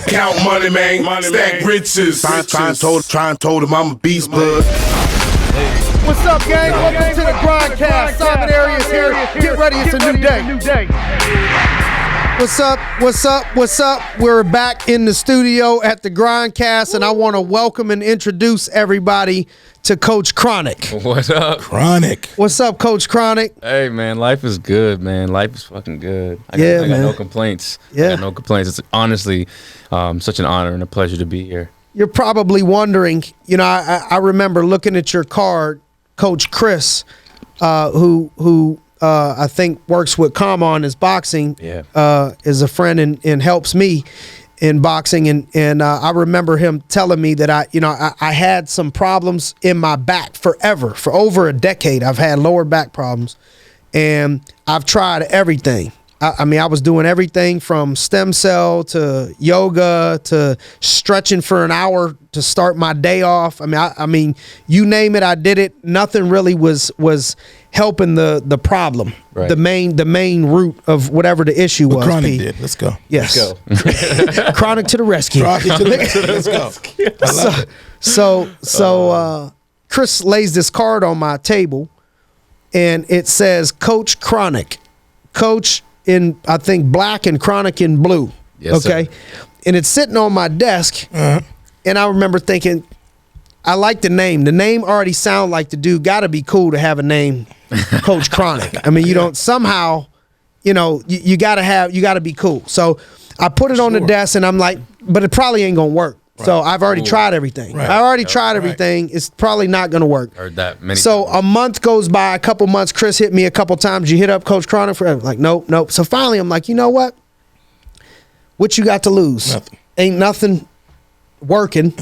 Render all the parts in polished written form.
Count money, man. Stack riches. Try and told him I'm a beast, blood. What's up, gang? Welcome to the G.R.I.N.D. Simon Arias here. Get ready, it's a new day. What's up? We're back in the studio at the G.R.I.N.D, and I want to welcome and introduce everybody to Coach Chronic. What's up? Chronic. What's up, Coach Chronic? Hey, man, life is good, man. Life is fucking good. I got no complaints. Yeah. I got no complaints. It's honestly such an honor and a pleasure to be here. You're probably wondering, I remember looking at your card, Coach Chris, who I think works with Karon is boxing, is a friend and helps me in boxing, and I remember him telling me that I had some problems in my back for over a decade. I've had lower back problems, and I've tried everything. I mean, I was doing everything from stem cell to yoga to stretching for an hour to start my day off. I mean, you name it, I did it. Nothing really was helping the problem, right. the main root of whatever the issue was. Chronic did. Let's go. Yes. Let's go. Chronic to the rescue. Let's go. I love it. So Chris lays this card on my table, and it says Coach Chronic, Coach in, I think, black and Chronic in blue. Yes, okay. Sir. And it's sitting on my desk. And I remember thinking, I like the name. The name already sound like the dude got to be cool to have a name, Coach Chronic. I mean, you don't somehow, you got to be cool. So I put it on the desk, and I'm like, but it probably ain't going to work. Right. So I've already tried everything. Right. I already tried everything. It's probably not going to work. Heard that many So times. a month goes by, a couple months. Chris hit me a couple times. You hit up Coach Chronic for like, nope. So finally, I'm like, you know what? What you got to lose? Nothing. Ain't nothing working.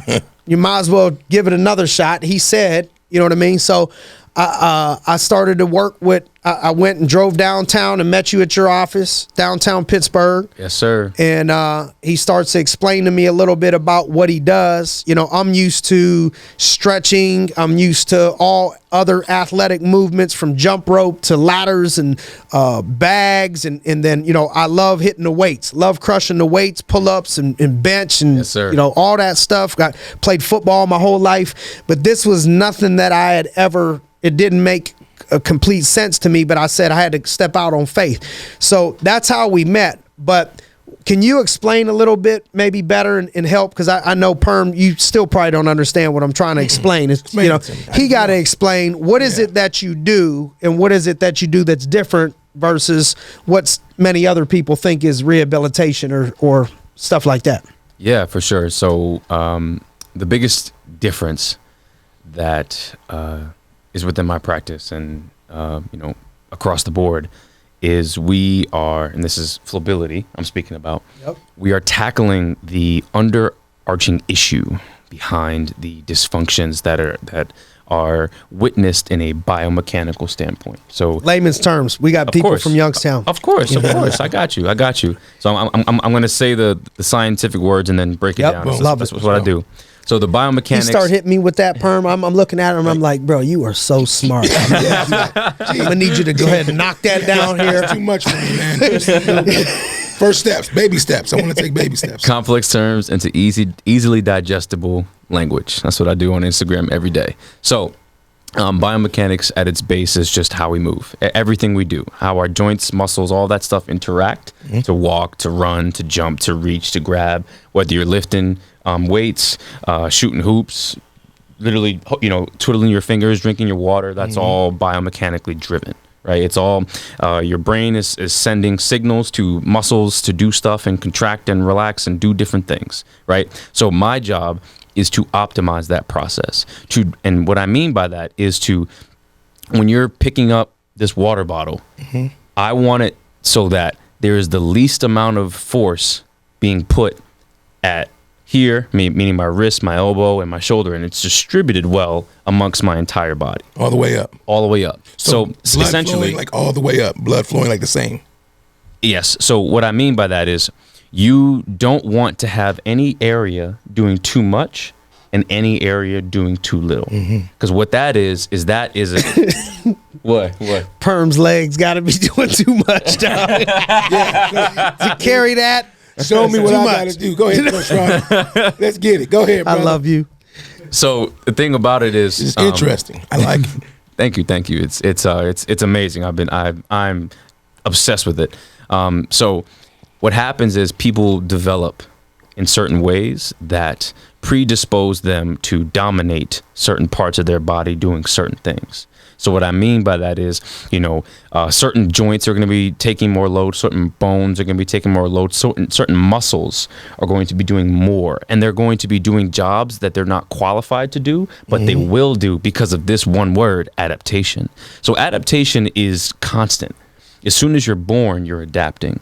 You might as well give it another shot. He said, you know what I mean? So I started to work with, I went and drove downtown and met you at your office, downtown Pittsburgh. Yes, sir. And he starts to explain to me a little bit about what he does. I'm used to stretching. I'm used to all other athletic movements, from jump rope to ladders and bags. And then, I love hitting the weights, love crushing the weights, pull-ups and bench and, yes, sir. All that stuff. Played football my whole life. But this was nothing that I had ever, it didn't make a complete sense to me, but I said I had to step out on faith. So that's how we met. But can you explain a little bit, maybe better, and help? Because I know, Perm, you still probably don't understand what I'm trying to explain. It's, he got to explain what is it that you do, and what is it that you do that's different versus what many other people think is rehabilitation or stuff like that. Yeah, for sure. So the biggest difference that is within my practice and across the board is we are, and this is flowability I'm speaking about. Yep. We are tackling the underarching issue behind the dysfunctions that are witnessed in a biomechanical standpoint. So layman's terms, we got people from Youngstown. Of course. I got you. So I'm going to say the scientific words and then break it down. That's what I do. So the biomechanics. He start hitting me with that, Perm. I'm looking at him. I'm like, bro, you are so smart. I'm gonna need you to go ahead and knock that down here. Too much for me, man. First steps, baby steps. I want to take baby steps. Complex terms into easily digestible language. That's what I do on Instagram every day. So biomechanics at its base is just how we move. Everything we do, how our joints, muscles, all that stuff interact to walk, to run, to jump, to reach, to grab, whether you're lifting weights, shooting hoops, literally, twiddling your fingers, drinking your water. That's all biomechanically driven, right? It's all your brain is sending signals to muscles to do stuff and contract and relax and do different things, right? So my job is to optimize that process. And what I mean by that is when you're picking up this water bottle, I want it so that there is the least amount of force being put at here, meaning my wrist, my elbow, and my shoulder, and it's distributed well amongst my entire body. All the way up. All the way up. So blood essentially, flowing like all the way up. Blood flowing like the same. Yes. So what I mean by that is you don't want to have any area doing too much and any area doing too little. Because what that is a what? Perm's legs got to be doing too much, dog. To carry that. Show me what Too I much. gotta do. Go ahead, Coach Ron. Let's get it. Go ahead, I brother. love you. So the thing about it is, It's interesting. I like it. Thank you. It's amazing. I'm obsessed with it. So what happens is people develop in certain ways that predispose them to dominate certain parts of their body doing certain things. So what I mean by that is, certain joints are going to be taking more load, certain bones are going to be taking more load, certain muscles are going to be doing more, and they're going to be doing jobs that they're not qualified to do, but they will do because of this one word, adaptation. So adaptation is constant. As soon as you're born, you're adapting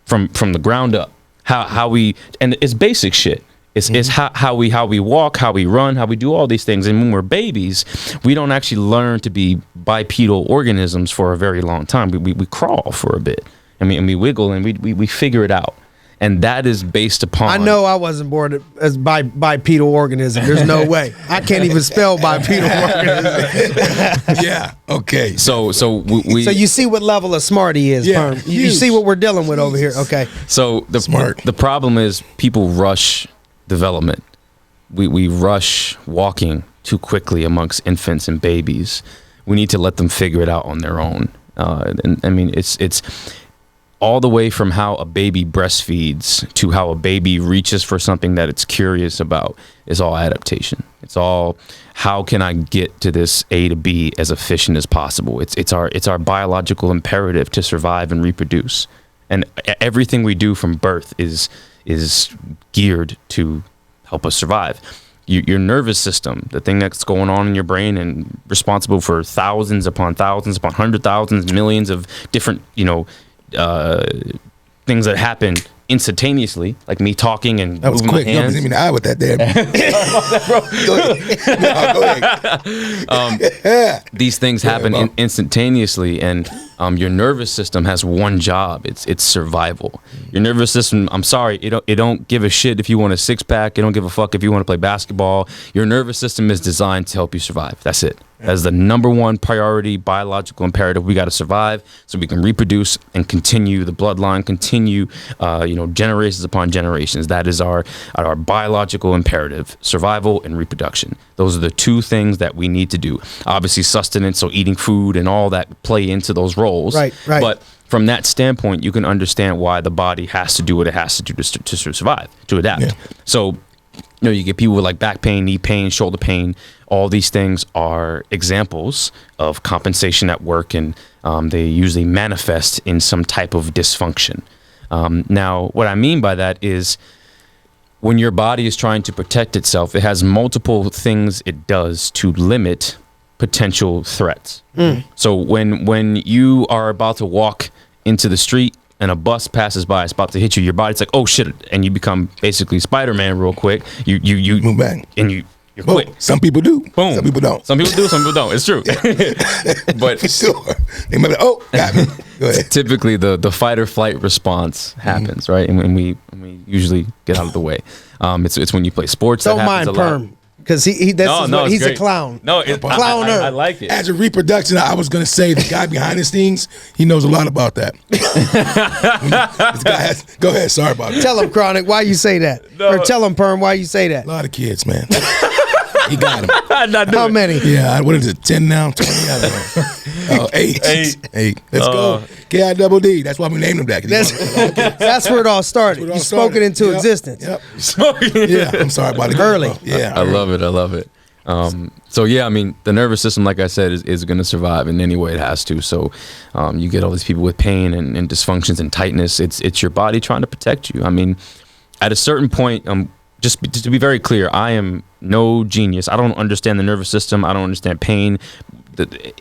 from the ground up. How we, and it's basic shit. It's how we walk, how we run, how we do all these things. And when we're babies, we don't actually learn to be bipedal organisms for a very long time. We crawl for a bit, and we wiggle, and we figure it out. And that is based upon. I know I wasn't born as bipedal organism. There's no way. I can't even spell bipedal organism. Yeah. Okay. So we. So you see what level of smart he is, Yeah, Perm. You huge. see what we're dealing with over here. Okay. So the problem is people rush development. We rush walking too quickly amongst infants and babies. We need to let them figure it out on their own. And I mean, it's all the way from how a baby breastfeeds to how a baby reaches for something that it's curious about is all adaptation. It's all, how can I get to this A to B as efficient as possible? It's our biological imperative to survive and reproduce. And everything we do from birth is geared to help us survive. Your nervous system, the thing that's going on in your brain and responsible for thousands upon 100,000s, millions of different, things that happen instantaneously, like me talking and That was moving quick. my You hands. almost hit me in the eye with that there. Go ahead. These things happen instantaneously, and your nervous system has one job. It's survival. Your nervous system, I'm sorry, it don't give a shit if you want a six pack. It don't give a fuck if you want to play basketball. Your nervous system is designed to help you survive. That's it. That's the number one priority, biological imperative. We got to survive so we can reproduce and continue the bloodline, continue, generations upon generations. That is our biological imperative: survival and reproduction. Those are the two things that we need to do. Obviously, sustenance, so eating food and all that play into those roles. Right. But from that standpoint, you can understand why the body has to do what it has to do to survive, to adapt. Yeah. So, you get people with like back pain, knee pain, shoulder pain. All these things are examples of compensation at work, and they usually manifest in some type of dysfunction. Now, what I mean by that is when your body is trying to protect itself, it has multiple things it does to limit potential threats. So when you are about to walk into the street and a bus passes by, it's about to hit you, your body's like, oh shit, and you become basically Spider-Man real quick. You Move back. and you're Boom. quick. Some people do. Boom. Some people don't. Some people do, some people don't. It's true. But For sure. They might be like, oh, got me. Go ahead. typically the fight or flight response happens, right? And we usually get out of the way. It's when you play sports. Don't that happens mind a lot. Perm. Because it's he's a great. clown. No, Clowner. I like it. As a reproduction, I was going to say the guy behind the scenes, he knows a lot about that. This guy has, go ahead. Sorry about that. Tell him, Chronic, why you say that. Or tell him, Perm, why you say that. A lot of kids, man. He got him. How many? Yeah, what is it? 10 now? 20? I don't know. Oh, 8. 8. Let's go. K-I-double-D. That's why we named him that. 'Cause That's where it all started. That's where it all You spoke it into Yep. existence. Yep. Yeah, I'm sorry about it. Early. Yeah. I love it. So yeah, I mean, the nervous system, like I said, is going to survive in any way it has to. So you get all these people with pain and dysfunctions and tightness. It's your body trying to protect you. I mean, at a certain point, just to be very clear, I am no genius. I don't understand the nervous system. I don't understand pain.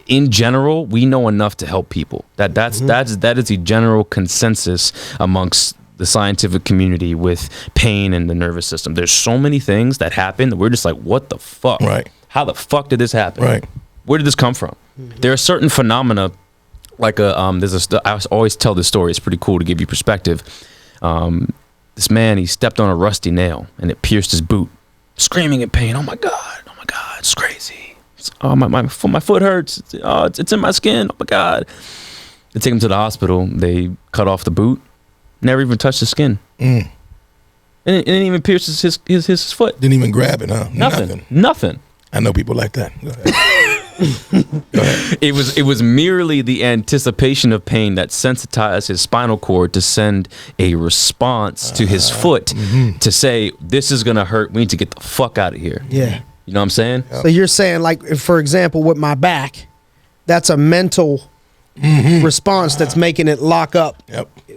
In general, we know enough to help people. That is the general consensus amongst the scientific community with pain and the nervous system. There's so many things that happen that we're just like, what the fuck? Right. How the fuck did this happen? Right. Where did this come from? There are certain phenomena, like I always tell this story. It's pretty cool to give you perspective. This man, he stepped on a rusty nail and it pierced his boot, screaming in pain. Oh my God, it's crazy. My foot hurts. It's in my skin. Oh my God. They take him to the hospital. They cut off the boot. never even touched the skin. And it didn't even pierce his foot. Didn't even grab it, huh? Nothing. I know people like that. Go ahead. It was merely the anticipation of pain that sensitized his spinal cord to send a response to his foot to say, this is gonna hurt. We need to get the fuck out of here. Yeah. You know what I'm saying? So you're saying, like, for example, with my back, that's a mental response that's making it lock up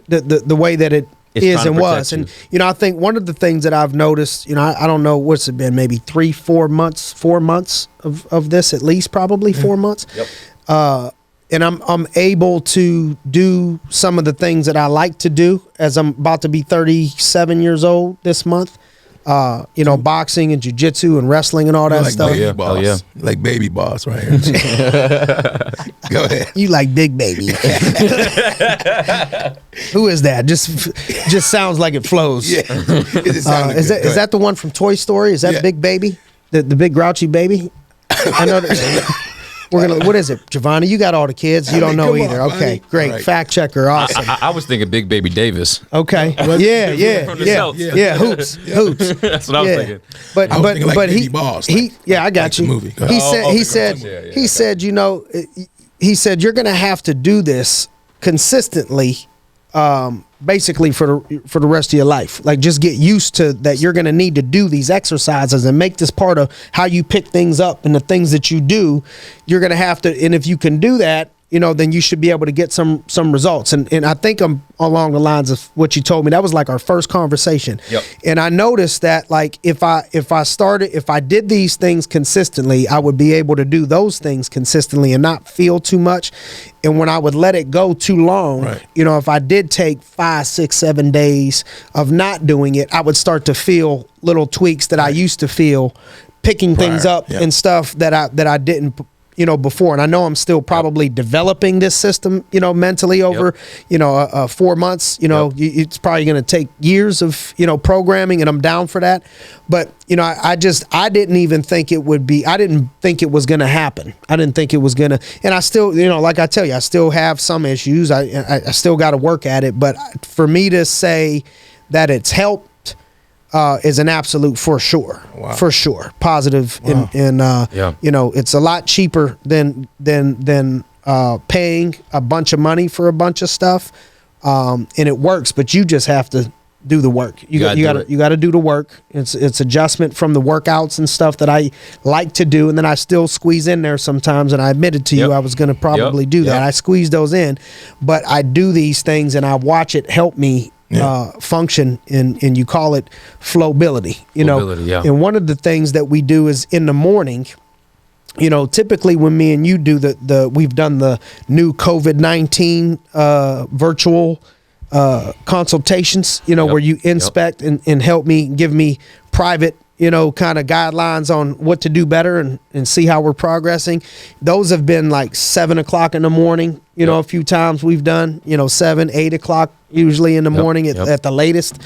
the way that it is and was. And, I think one of the things that I've noticed, I don't know, what's it been, maybe 4 months of this, at least probably 4 months. And I'm able to do some of the things that I like to do as I'm about to be 37 years old this month. Boxing and jiu-jitsu and wrestling and all that like stuff. Baby boss. Yeah. Like baby boss right here. Go ahead. You like big baby. Who is that? Just sounds like it flows. Yeah. Is that the one from Toy Story? Is that Big Baby? The big grouchy baby? I know that. What is it, Giovanni? You got all the kids. You don't know either. Okay, great. Right. Fact checker. Awesome. I was thinking Big Baby Davis. Okay. Yeah. Hoops. That's what I was thinking. But Baby Boss, I got you. Movie. He said, he said you're going to have to do this consistently, basically for the rest of your life. Like, just get used to that. You're going to need to do these exercises and make this part of how you pick things up and the things that you do. You're going to have to, and if you can do that, then you should be able to get some results. And I think I'm along the lines of what you told me. That was like our first conversation. Yep. And I noticed that, like, if I did these things consistently, I would be able to do those things consistently and not feel too much. And when I would let it go too long, if I did take 5, 6, 7 days of not doing it, I would start to feel little tweaks that I used to feel, picking things up and stuff that I didn't before. And I know I'm still probably developing this system, mentally over, 4 months, it's probably going to take years of, programming, and I'm down for that. But, I didn't think it was going to happen. I didn't think it was going to, and I still, like I tell you, I still have some issues. I still got to work at it. But for me to say that it's helped, is an absolute for sure. Wow. For sure. Positive. Wow. And it's a lot cheaper than paying a bunch of money for a bunch of stuff. And it works, but you just have to do the work. You got to do the work. It's adjustment from the workouts and stuff that I like to do, and then I still squeeze in there sometimes, and I admitted to you I was going to probably do that. I squeeze those in, but I do these things and I watch it help me function, and you call it flowability, and one of the things that we do is in the morning, typically when me and you do we've done the new COVID-19 virtual consultations, where you inspect and help me, give me private kind of guidelines on what to do better and see how we're progressing. Those have been like 7 o'clock in the morning, a few times we've done, 7, 8 o'clock usually in the morning at the latest.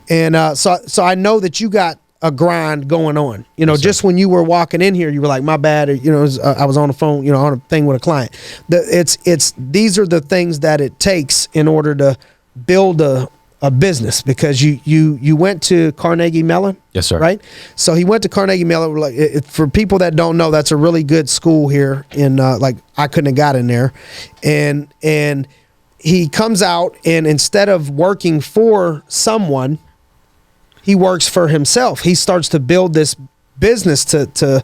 And so I know that you got a grind going on, just when you were walking in here, you were like, my bad. I was on the phone, on a thing with a client. These are the things that it takes in order to build a business, because you went to Carnegie Mellon. Yes, sir. Right. So he went to Carnegie Mellon. Like, for people that don't know, that's a really good school here in I couldn't have got in there, and he comes out, and instead of working for someone, he works for himself. He starts to build this business to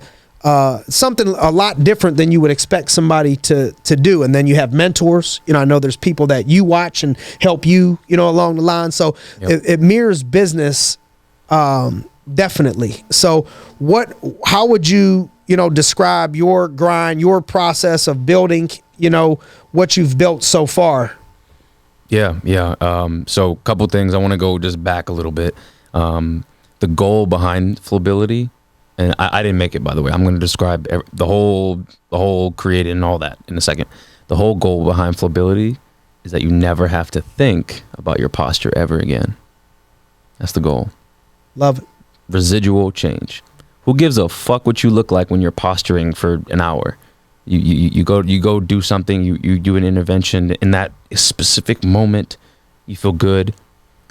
something a lot different than you would expect somebody to do. And then you have mentors. I know there's people that you watch and help you, along the line. So it mirrors business, definitely. So how would you, describe your grind, your process of building, what you've built so far? Yeah. So a couple things. I want to go just back a little bit. The goal behind flowability, and I didn't make it, by the way. I'm going to describe the whole created and all that in a second. The whole goal behind flowability is that you never have to think about your posture ever again. That's the goal. Love it. Residual change. Who gives a fuck what you look like when you're posturing for an hour? You go do something, you do an intervention in that specific moment, you feel good,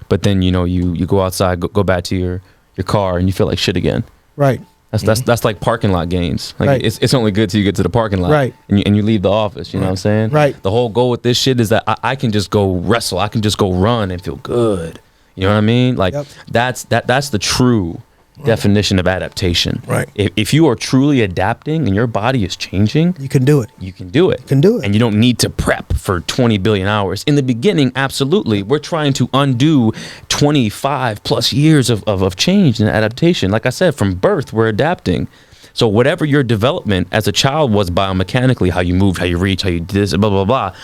but then you go outside, go back to your car, and you feel like shit again. Right. That's like parking lot games. Like Right. it's only good till you get to the parking lot, Right. And you leave the office. You know what I'm saying? Right. The whole goal with this shit is that I can just go wrestle. I can just go run and feel good. You know what I mean? Like Yep. that's the true definition of adaptation. Right. If you are truly adapting and your body is changing, You can do it. you can do it. Can do it. And you don't need to prep for 20 billion hours. In the beginning, absolutely. We're trying to undo 25 plus years of change and adaptation. Like I said, from birth, we're adapting. So whatever your development as a child was biomechanically, how you moved, how you reached, how you did this, blah, blah, blah,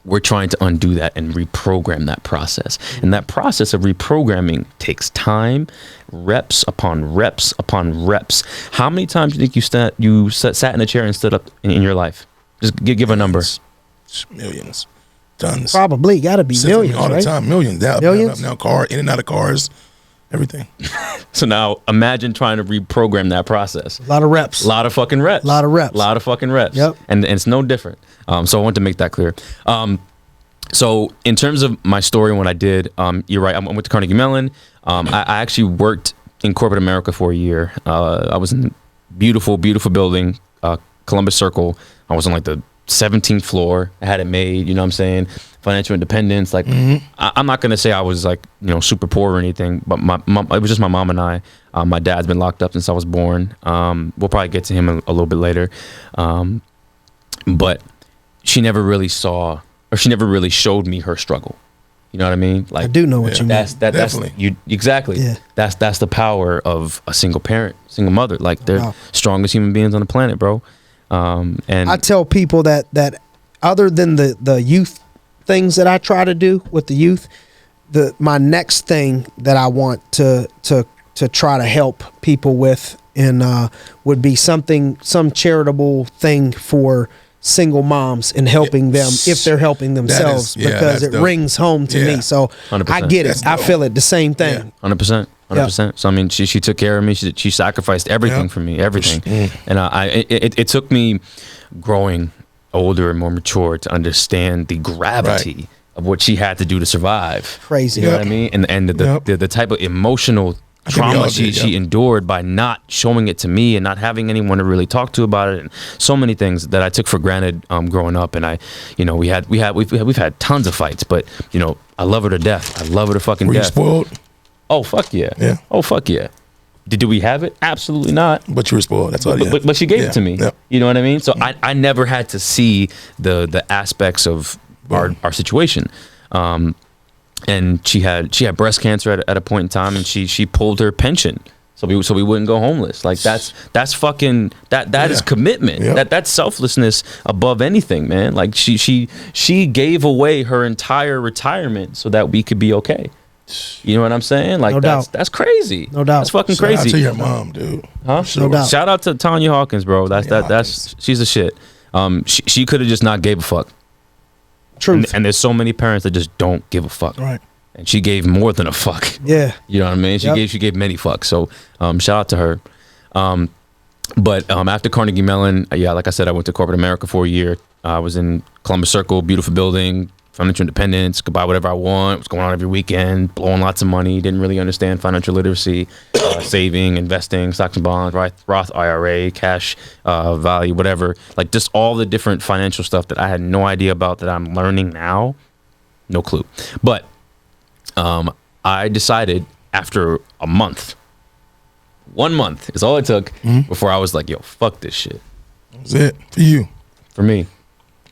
we're trying to undo that and reprogram that process. And that process of reprogramming takes time, reps upon reps upon reps. How many times do you think you sat in a chair and stood up in your life? Just give a number. Millions. Tons. Probably got to be Sits on me millions, all right? the time. Millions. Millions? Now car, in and out of cars, everything. So now imagine trying to reprogram that process. A lot of reps. A lot of fucking reps. Lot of reps. A lot of fucking reps. Yep. And it's no different. So I want to make that clear. So in terms of my story and what I did, you're right. I went to Carnegie Mellon. I actually worked in corporate America for a year. I was in a beautiful, beautiful building, Columbus Circle. I was on like the 17th floor. I had it made, you know what I'm saying? Financial independence. Like, I'm not going to say I was like, super poor or anything, but it was just my mom and I. My dad's been locked up since I was born. We'll probably get to him a little bit later. But she never really saw, or she never really showed me her struggle. You know what I mean? Like, I do know what you mean. that's Definitely. you exactly. Yeah. That's the power of a single parent, single mother. Like, they're Wow. strongest human beings on the planet, bro. And I tell people that other than the youth things that I try to do with the youth, my next thing that I want to try to help people with would be some charitable thing for single moms and helping them if they're helping themselves, because that's it dope. rings home to me. So 100%. I get it. That's I dope. feel it. The same thing. 100%. 100%. So I mean, she took care of me. She sacrificed everything Yeah. for me, everything. And it took me growing older and more mature to understand the gravity of what she had to do to survive. Crazy. You know Yep. what I mean? And the type of emotional think we trauma all she did, endured by not showing it to me and not having anyone to really talk to about it, and so many things that I took for granted growing up. And we've had tons of fights, but I love her to death. I love her to fucking Were you death. spoiled? Oh fuck yeah. Yeah. Oh fuck yeah. Did we have it? Absolutely not. But you were spoiled. That's all. Yeah. But she gave it to me. Yeah. You know what I mean? So I never had to see the aspects of our situation. And she had breast cancer at a point in time, and she pulled her pension so we wouldn't go homeless. Like that's fucking that is commitment. Yeah. That's selflessness above anything, man. Like she gave away her entire retirement so that we could be okay. You know what I'm saying? Like, No doubt. that's crazy. No doubt. That's fucking Shout out crazy. to your mom, dude. Huh? No doubt. Shout out to Tanya Hawkins, bro. That's Hawkins. she's the shit. She could have just not gave a fuck. Truth. And there's so many parents that just don't give a fuck. Right. And she gave more than a fuck. Yeah. You know what I mean? She gave many fucks. So shout out to her. But after Carnegie Mellon, like I said, I went to corporate America for a year. I was in Columbus Circle, beautiful building, financial independence, could buy whatever I want, was going on every weekend, blowing lots of money, didn't really understand financial literacy, saving, investing, stocks and bonds, Roth IRA, cash value, whatever. Like, just all the different financial stuff that I had no idea about that I'm learning now. No clue. But I decided after a month, 1 month is all it took before I was like, yo, fuck this shit. That's it for you. For me,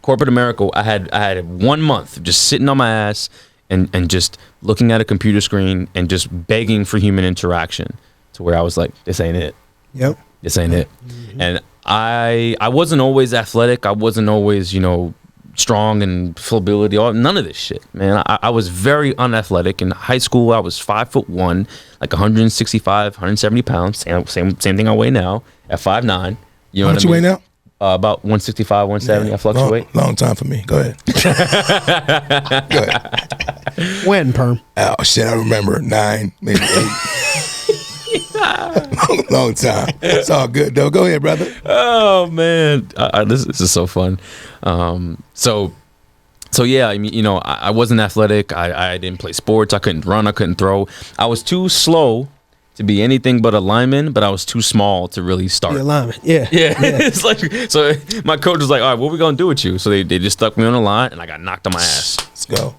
corporate America, I had 1 month just sitting on my ass and just looking at a computer screen and just begging for human interaction, to where I was like, this ain't it. Yep. This ain't it. And I wasn't always athletic. I wasn't always, strong and full ability, none of this shit, man. I was very unathletic. In high school, I was 5'1", like 165, 170 pounds. Same thing I weigh now at 5'9". You know How what much I you mean? weigh now? About 165, 170. I fluctuate. Long time for me. Go ahead. Go ahead. When, Perm? Oh shit, I remember 9, maybe 8. long time. It's all good though. Go ahead, brother. Oh man, this is so fun. So So yeah, I mean, you know, I wasn't athletic. I didn't play sports. I couldn't run. I couldn't throw. I was too slow to be anything but a lineman, but I was too small to really start. Be a lineman. Yeah. Yeah. It's like, so my coach was like, all right, what are we going to do with you? So they just stuck me on the line, and I got knocked on my ass. Let's go.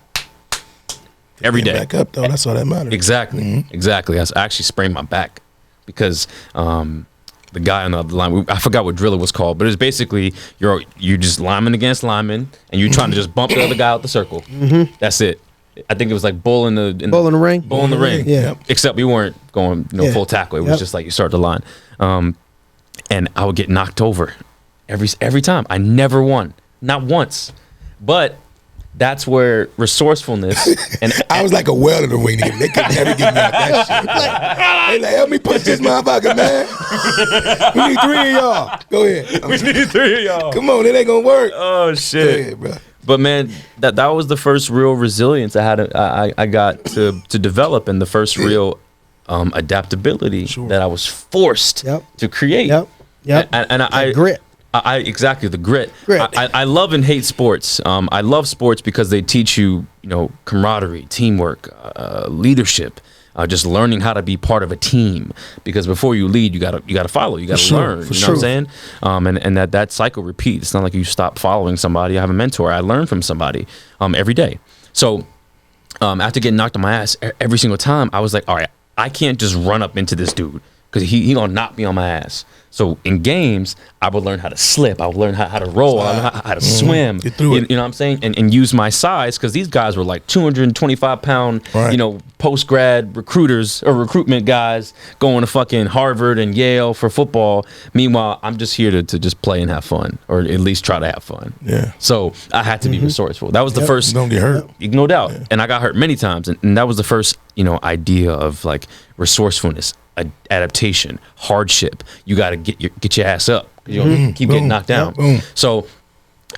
Every day. Back up, though. That's all that matters. Exactly. Exactly. I actually sprained my back because the guy on the other line, I forgot what drill it was called, but it's basically you're just lineman against lineman, and you're trying to just bump the other guy out the circle. That's it. I think it was like bull in the ring. Bull in the ring. Yeah. Except we weren't going full tackle. It was just like you start the line, and I would get knocked over every time. I never won, not once. But that's where resourcefulness and I was like a well in the ring. They could never get me out that shit. They like, help me punch this motherfucker, man. We need 3 of y'all. Go ahead. we need 3 of y'all. Come on, it ain't gonna work. Oh shit, Go ahead, bro. But man, that was the first real resilience I got to develop, and the first real adaptability that I was forced to create. Yep. And I grit. Exactly, the grit. I love and hate sports. I love sports because they teach you, camaraderie, teamwork, leadership, just learning how to be part of a team. Because before you lead, you gotta follow, you gotta learn. You know what I'm saying? And that cycle repeats. It's not like you stop following somebody. I have a mentor. I learn from somebody every day. So after getting knocked on my ass every single time, I was like, all right, I can't just run up into this dude because he gonna knock me on my ass. So in games, I would learn how to slip. I would learn how to roll. I would learn how to swim. Get through it. You know what I'm saying? And use my size, because these guys were like 225-pound, post-grad recruiters or recruitment guys going to fucking Harvard and Yale for football. Meanwhile, I'm just here to just play and have fun, or at least try to have fun. Yeah. So I had to be resourceful. That was the first. Don't get hurt. No doubt. Yeah. And I got hurt many times. And that was the first, idea of like resourcefulness, adaptation, hardship. You got to get your ass up. You don't keep getting knocked down. So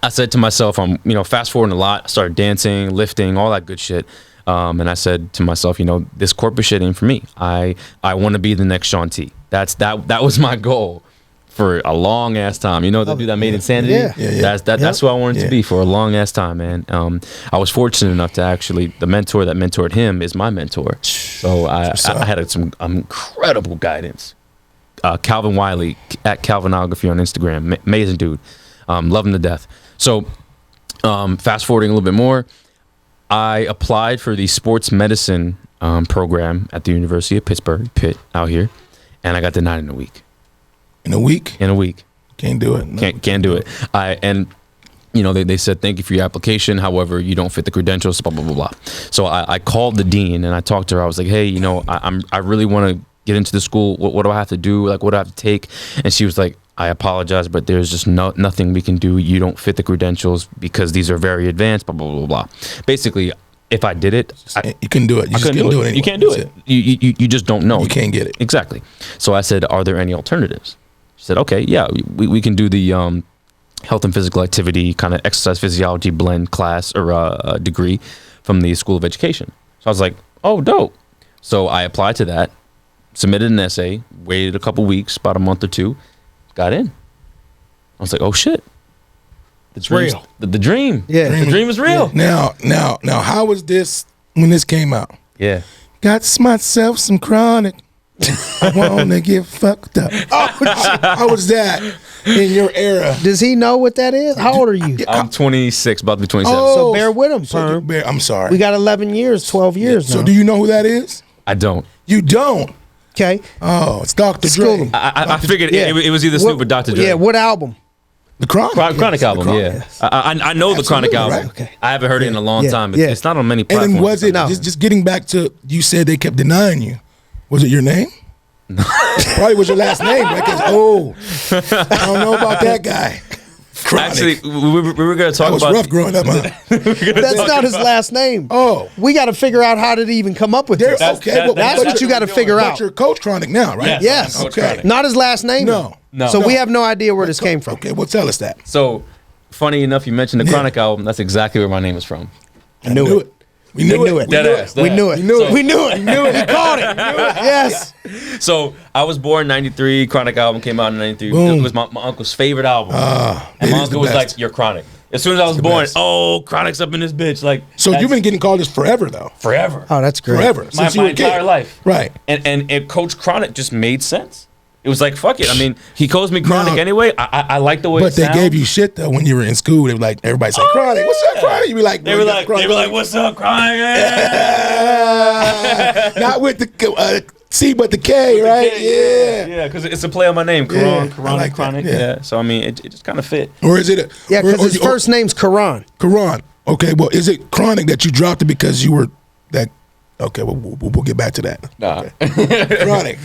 I said to myself, I'm fast forwarding a lot. I started dancing, lifting, all that good shit. And I said to myself, this corporate shit ain't for me. I want to be the next Sean T. That was my goal for a long ass time. The dude that made Insanity. Yeah. That's who I wanted to be for a long ass time, man. I was fortunate enough to actually, the mentor that mentored him is my mentor. So I had some incredible guidance. Calvin Wiley at Calvinography on Instagram, amazing dude. Love him to death. So fast forwarding a little bit more, I applied for the sports medicine program at the University of Pittsburgh, Pitt, out here, and I got denied in a week. In a week? In a week. Can't do it. No. Can't do it. They said, thank you for your application. However, you don't fit the credentials, blah, blah, blah, blah. So I called the dean and I talked to her. I was like, hey, I really want to get into the school. What do I have to do? Like, what do I have to take? And she was like, I apologize, but there's just nothing we can do. You don't fit the credentials because these are very advanced, blah, blah, blah, blah. Basically, if I did it, you couldn't do it. You just couldn't do it anyway. You can't do it. You just don't know. You can't get it. Exactly. So I said, are there any alternatives? She said, okay, yeah, we can do the health and physical activity kind of exercise physiology blend class or degree from the School of Education. So I was like, oh, dope. So I applied to that, submitted an essay, waited a couple weeks, about a month or two, got in. I was like, oh shit. It's real. The dream. Yeah. The dream is real. Yeah. Now, how was this when this came out? Yeah. Got myself some chronic. I want to get fucked up. How was that in your era? Does he know what that is? How old are you? I'm 26, about to be 27. So bear with him, Perm. I'm sorry. We got 11 years, 12 years now. So do you know who that is? I don't. You don't? Okay. Oh, it's Dr. Dre. I figured it was either Snoop or Dr. Dre. Yeah, what album? The Chronic. Chronic album, yeah. I know the Chronic album. Right? Okay. I haven't heard it in a long time. It's not on many platforms. And then was it, just getting back to, you said they kept denying you. Was it your name? Probably was your last name, right? Because, I don't know about that guy. Chronic. Actually, we were going to talk about... That was rough growing up, huh? That's not his last name. Oh. We got to figure out how did he even come up with this. Okay. That's what you got to figure out. But you're Coach Chronic now, right? Yes. Okay. Not his last name. No. So we have no idea where this came from. Okay, well, tell us that. So, funny enough, you mentioned the Chronic album. That's exactly where my name is from. I knew it. We knew it. We knew it. We knew it. He called it. Yes. So I was born in 93. Chronic album came out in 93. Boom. It was my uncle's favorite album. And my uncle was like, you're Chronic. As soon as I was the born, best. Chronic's up in this bitch. Like, So you've been getting called this forever, though. forever. Oh, that's great. Forever. my Since you were a kid. entire life. Right. And Coach Chronic just made sense. It was like, fuck it. I mean, he calls me Chronic Now- anyway. I like the way But it they sounds. gave you shit though when you were in school. They were like, everybody say, Chronic, what's up, Chronic? You be like, They were like, what's up, Chronic? not with the C, but the K, right? Yeah, because it's a play on my name, Karon, Yeah, Karon, I like that, Chronic. yeah. Yeah. So I mean, it just kind of fit. Or is it? Yeah, because his or first name's Karon. Karon. Okay, well, is it Chronic that you dropped it because you were that? Okay, we'll get back to that. Nah. Okay. Chronic.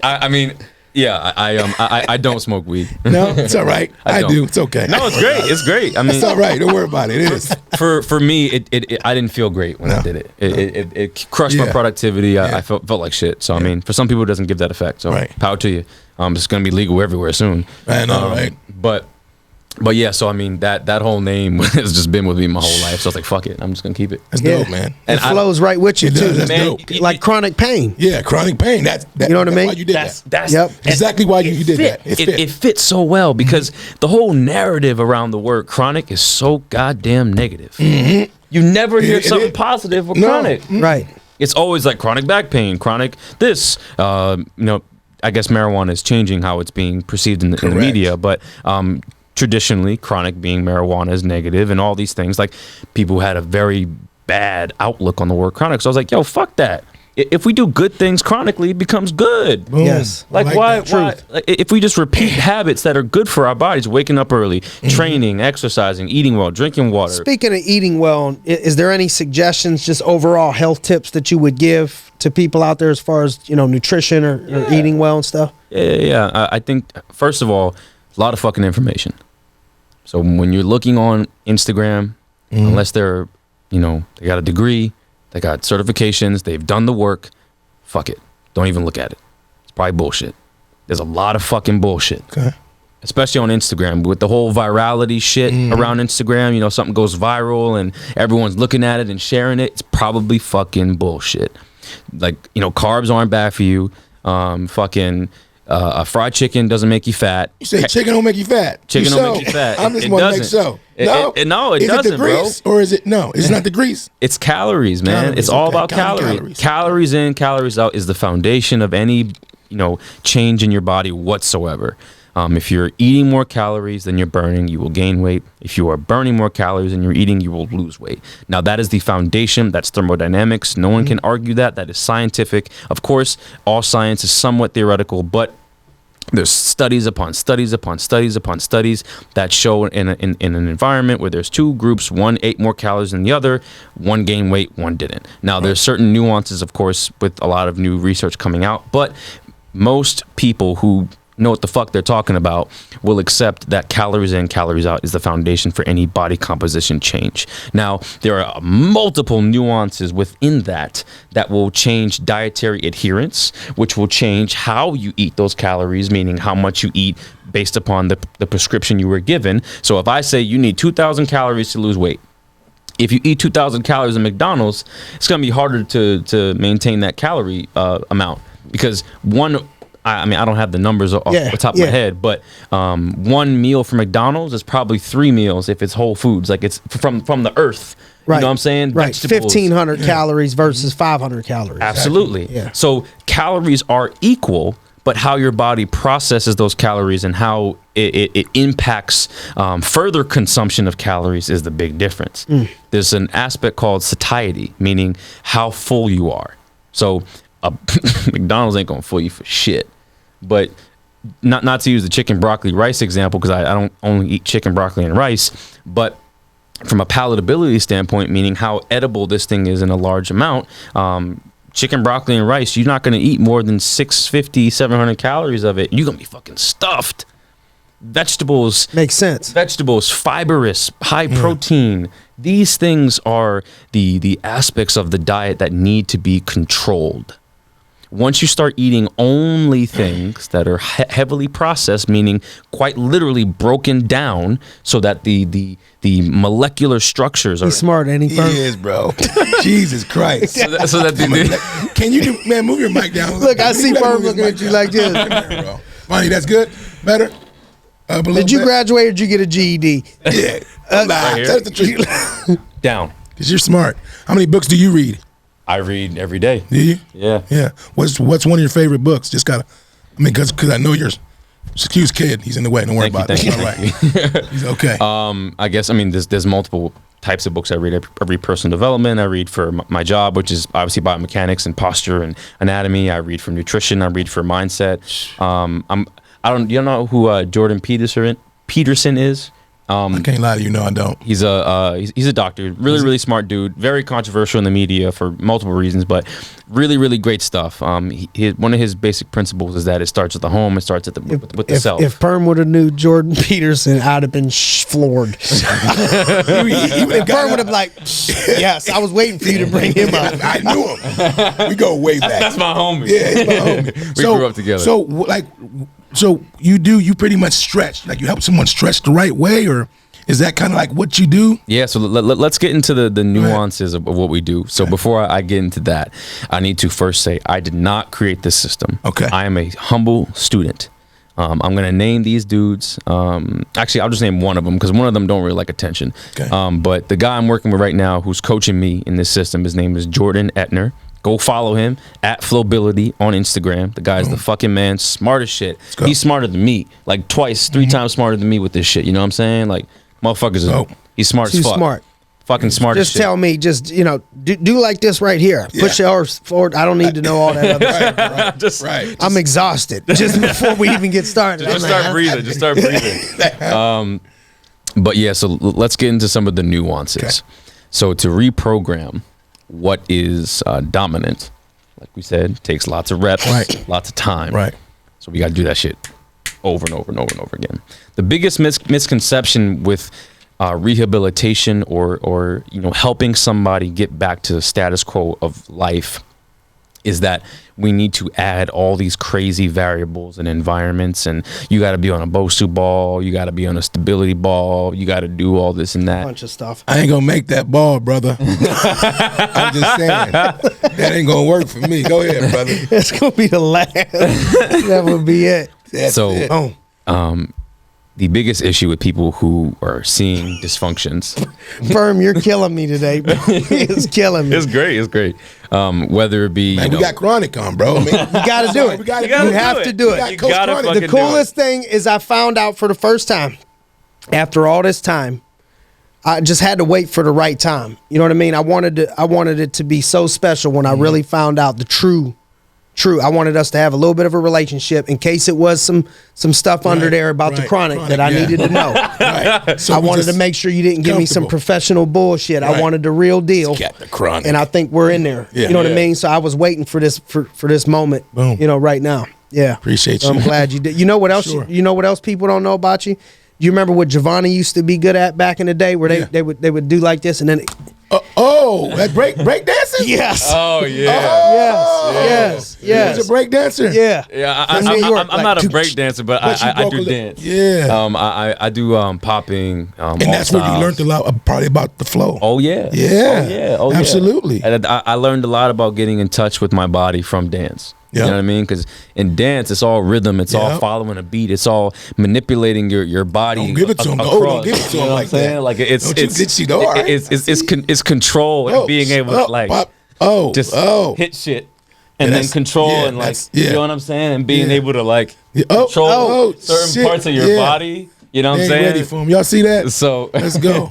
I mean, yeah, I don't smoke weed. No, it's all right. I don't. do. It's okay. No, it's great. It's great. I mean, It's all right. Don't worry about it. It is. for me, it I didn't feel great when I did it. It crushed my Yeah. productivity. I Yeah. felt like shit. So I mean, for some people, it doesn't give that effect. So Right. power to you. It's going to be legal everywhere soon. I know, right? But yeah, so I mean that whole name has just been with me my whole life. So I was like, fuck it, I'm just gonna keep it. That's Yeah. dope, man. It flows right with you, It too. does. That's Man, dope. Like chronic pain. Yeah, chronic pain. That You know what I that's mean? Why you did that. That's Yep. Exactly why you did that. It fit. It fits so well because the whole narrative around the word chronic is so goddamn negative. You never hear It something is. positive with No. chronic. Right. It's always like chronic back pain, chronic this. I guess marijuana is changing how it's being perceived in the Correct. media, but traditionally, chronic being marijuana is negative, and all these things. Like people had a very bad outlook on the word chronic. So I was like, yo, fuck that. If we do good things chronically, it becomes good. Boom. Yes. I Like, why? that. Like, if we just repeat habits that are good for our bodies, waking up early, training, exercising, eating well, drinking water. Speaking of eating well, is there any suggestions, just overall health tips that you would give to people out there as far as, nutrition or eating well and stuff? Yeah. I think, first of all, a lot of fucking information. So when you're looking on Instagram, unless they're, they got a degree, they got certifications, they've done the work, fuck it. Don't even look at it. It's probably bullshit. There's a lot of fucking bullshit. Okay. Especially on Instagram with the whole virality shit around Instagram. Something goes viral and everyone's looking at it and sharing it. It's probably fucking bullshit. Like, carbs aren't bad for you. A fried chicken doesn't make you fat. You say chicken don't make you fat. Chicken You don't make so. you fat. I'm just It want to make doesn't. so. It Is it doesn't, the bro. grease or is it no? It's not the grease. It's calories, man. Calories, It's all okay. about Count calories. calories. Calories in, calories out is the foundation of any, change in your body whatsoever. If you're eating more calories than you're burning, you will gain weight. If you are burning more calories than you're eating, you will lose weight. Now, that is the foundation. That's thermodynamics. No one can argue that. That is scientific. Of course, all science is somewhat theoretical, but there's studies upon studies upon studies upon studies that show in an environment where there's two groups, one ate more calories than the other, one gained weight, one didn't. Now, there's certain nuances, of course, with a lot of new research coming out, but most people who know what the fuck they're talking about will accept that calories in, calories out is the foundation for any body composition change. Now, there are multiple nuances within that will change dietary adherence, which will change how you eat those calories, meaning how much you eat based upon the prescription you were given. So if I say you need 2,000 calories to lose weight, if you eat 2,000 calories at McDonald's, it's going to be harder to maintain that calorie amount because I don't have the numbers off the top of my head, but one meal from McDonald's is probably 3 meals if it's whole foods, like it's from the earth. Right. You know what I'm saying? Right. Vegetables. 1,500 calories versus 500 calories. Absolutely. Yeah. So calories are equal, but how your body processes those calories and how it impacts further consumption of calories is the big difference. There's an aspect called satiety, meaning how full you are. So McDonald's ain't gonna fool you for shit. But not to use the chicken, broccoli, rice example, because I don't only eat chicken, broccoli, and rice, but from a palatability standpoint, meaning how edible this thing is in a large amount, chicken, broccoli, and rice, you're not going to eat more than 650, 700 calories of it. You're going to be fucking stuffed. Vegetables. Makes sense. Vegetables, fibrous, high protein. These things are the aspects of the diet that need to be controlled. Once you start eating only things that are heavily processed, meaning quite literally broken down so that the molecular structures are... He's smart, ain't he? He is, bro. Jesus Christ. so that Can you do, man, move your mic down. Look, I see You gotta Ferb move his looking mic at you down. like this. Come here, bro. Monty, that's good? Better? Up a little Did you bit? graduate or did you get a GED? Yeah. Nah, here. that's the truth. Down. Because you're smart. How many books do you read? I read every day. Do you? Yeah. Yeah. What's one of your favorite books? Just gotta. I mean, because I know you're. Excuse kid. He's in the way. Don't worry about it. Thank All you. right. He's okay. I guess, I mean, there's multiple types of books I read. I read personal development. I read for my job, which is obviously biomechanics and posture and anatomy. I read for nutrition. I read for mindset. You don't know who Jordan Peterson is? I can't lie to you. No, I don't. He's a doctor, really smart dude, very controversial in the media for multiple reasons, but really great stuff. One of his basic principles is that it starts at the home, it starts at with the self. If Perm would have knew Jordan Peterson, I'd have been floored. If Perm would have like, yes, I was waiting for you to bring him up. I knew him. We go way back. That's my homie. Yeah, it's my homie. We grew up together. So you pretty much stretch, like you help someone stretch the right way, or is that kind of like what you do? Yeah, so let's get into the nuances of what we do. So before I get into that, I need to first say I did not create this system. Okay. I am a humble student. I'm going to name these dudes. Actually, I'll just name one of them because one of them don't really like attention. Okay. But the guy I'm working with right now who's coaching me in this system, his name is Jordan Etner. Go follow him at Flowbility on Instagram. The guy's the fucking man, smart as shit. He's smarter than me, like twice, 3 times smarter than me with this shit. You know what I'm saying? Like, motherfuckers, he's smart Too as fuck. smart. Fucking smart as Just shit. tell me, do like this right here. Yeah. Push yours forward. I don't need to know all that other stuff. Right. I'm exhausted just before we even get started. Just start breathing. Just start breathing. But yeah, so let's get into some of the nuances. Okay. So to reprogram what is dominant, like we said, takes lots of reps, Right. lots of time. Right. So we got to do that shit over and over and over and over again. The biggest misconception with rehabilitation or helping somebody get back to the status quo of life is that we need to add all these crazy variables and environments, and you got to be on a BOSU ball, you got to be on a stability ball, you got to do all this and that. Bunch of stuff. I ain't gonna make that ball, brother. I'm just saying that ain't gonna work for me. Go ahead, brother. It's gonna be the last. That would be it. That's it. The biggest issue with people who are seeing dysfunctions. Firm, you're killing me today. It's killing me. It's great. Whether it be, Man, we got chronic on, bro. I mean, You got to do it. We gotta You do it. have to do it. You gotta Coach fucking The do it. coolest thing is I found out for the first time, after all this time, I just had to wait for the right time. You know what I mean? I wanted it to be so special when I really found out the true. I wanted us to have a little bit of a relationship in case it was some stuff under there about the chronic that I needed to know. Right. So I we wanted just to make sure you didn't give me some comfortable. professional bullshit. I Right. wanted the real deal. Got the chronic. And I think we're in there. Yeah. You know what I Yeah. mean? So I was waiting for this for this moment. Boom. Right now. Yeah. Appreciate So you. I'm glad you did. You know what else? Sure. You know what else people don't know about you? Do you remember what Giovanni used to be good at back in the day, where they would do like this and then? That break dancing? Yes. Oh yeah. Yes. He's a break dancer? Yeah. Yeah, From New York, I'm like, not a break dancer, but But you I broke do a li- dance. Yeah. I do popping. And that's where you learned a lot, probably about the flow. Oh yeah. Yeah. Oh yeah. Absolutely. And I learned a lot about getting in touch with my body from dance. Yeah. You know what I mean? Because in dance, it's all rhythm. It's all Yeah. following a beat. It's all manipulating your body. Don't give it to him. across. Oh, don't give it to You him know like what I'm saying? that. Like it's Don't you it's get you, all right. it's control and being able to like just hit shit and then that's- control yeah, and like that's- yeah. you know what I'm saying, and being Yeah. able to like Yeah. control certain shit. parts of your Yeah. body. You know what They I'm ain't saying? ready for him. Y'all see that? So Let's go.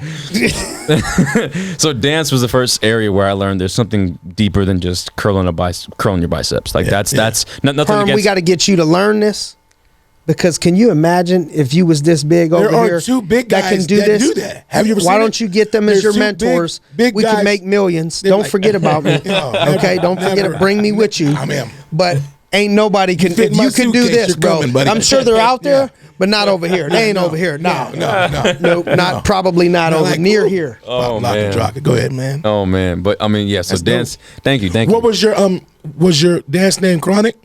so dance was the first area where I learned there's something deeper than just curling your biceps. Like Yeah, that's nothing Perm, against. we got to get you to learn this. Because can you imagine if you was this big over There are here two big guys that can do that this? do that. Have you ever Why seen don't it? you get them as There's your two mentors? big We guys. can make millions. They're Don't like- forget about me. No, Okay, never, don't forget never. to bring me with you. I am. But ain't nobody can. fit If my you can do suitcase, this, you're bro, coming, buddy. I'm sure they're out there, Yeah. but not over here. They ain't over here. No, No. nope, not probably not over Like, near ooh. here. Oh, Lock and man. drop it. Go ahead, man. Oh man, but I mean, yeah. So That's dope. dance. Thank you. What was your dance name? Chronic?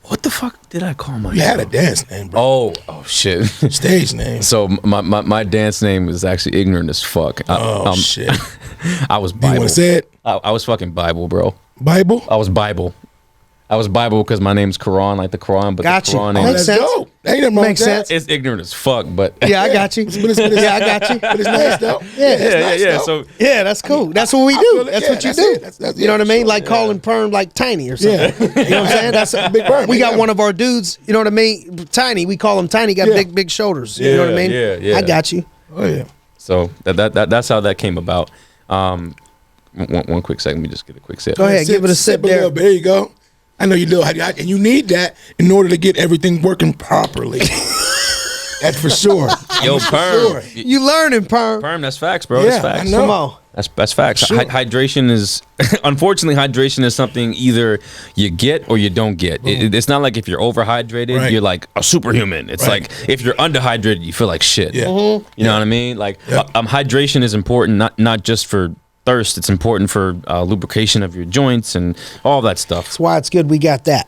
What the fuck did I call myself? You had a dance name, bro. Oh shit. Stage name. So my dance name was actually ignorant as fuck. Shit. I was You Bible. want to say it? I was fucking Bible, bro. Bible? I was Bible. I was Bible because my name's Karon, like the Quran, but Gotcha. the Quran Makes name That's sense. dope. Ain't nothing wrong Makes with that. sense. it's ignorant as fuck, but Yeah, I got you. Yeah, I got you. But it's nice though. yeah. So Yeah, that's cool. That's what we I do. feel it. That's Yeah, what you that's do. it. That's- You know what I mean? sure. Like calling Perm like Tiny or something. Yeah. You know what I'm saying? That's a Big Perm. We got Yeah. one of our dudes. You know what I mean? Tiny. We call him Tiny. Got Yeah. big shoulders. You know what I mean? Yeah. I got you. Oh yeah. So that's how that came about. One quick second, let me just get a quick sip. Go ahead, give it a sip a there. little bit. There you go. I know you do, and you need that in order to get everything working properly. That's for sure. Yo, For Perm, sure. You learning, Perm? Perm, that's facts, bro. Yeah, That's facts. I know. Come on. That's facts. Sure. Hydration is, unfortunately, hydration is something either you get or you don't get. It's not like if you're overhydrated, Right. you're like a superhuman. It's Right. like if you're underhydrated, you feel like shit. Yeah. You know what I mean? Like Yeah. hydration is important, not just for thirst. It's important for lubrication of your joints and all that stuff. That's why it's good we got that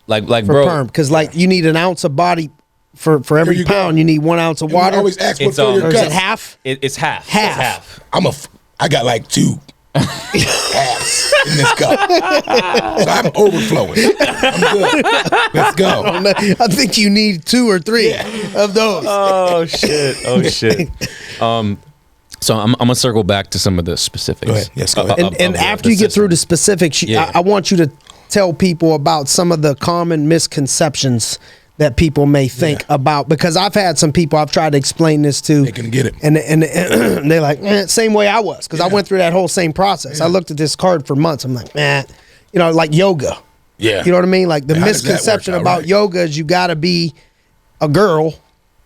Like for bro, Perm, because like you need an ounce of body for every you go. pound. You need 1 ounce of And we water. always ask what It's, fill your Or is cup. it half? it's half. Half. It's half. I got like 2 halves in this cup, so I'm overflowing. I'm good. Let's go. I think you need 2 or 3 of those. Oh shit! Oh shit! So I'm gonna circle back to some of the specifics. Go ahead. Yes, go ahead. And after you get through the specifics, Yeah. I want you to tell people about some of the common misconceptions that people may think about, because I've had some people I've tried to explain this to. They can get it. And they're like, same way I was, because I went through that whole same process. I looked at this card for months. I'm like, man, you know, like yoga. Yeah. You know what I mean? Like the How does that work misconception out, about right? yoga is you got to be a girl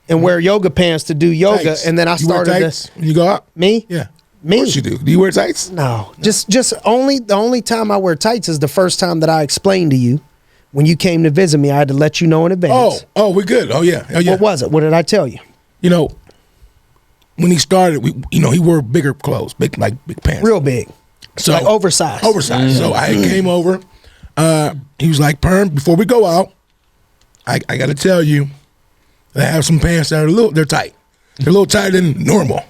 and wear yoga pants to do yoga. Tights. And then I You wear started tights this. when you go out. Me? Yeah. Me? Of course you do. Do you wear tights? No, just the only time I wear tights is the first time that I explained to you when you came to visit me. I had to let you know in advance. Oh, we're good. Oh yeah. What was it? What did I tell you? You know, when he started, he wore bigger clothes, big pants, Real big, so like oversized. Oversized. So I came over. He was like, "Perm, before we go out, I got to tell you, that I have some pants that are they're tight. They're a little tighter than normal.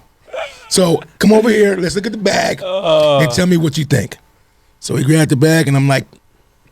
So come over here. Let's look at the bag and tell me what you think." So he grabbed the bag, and I'm like,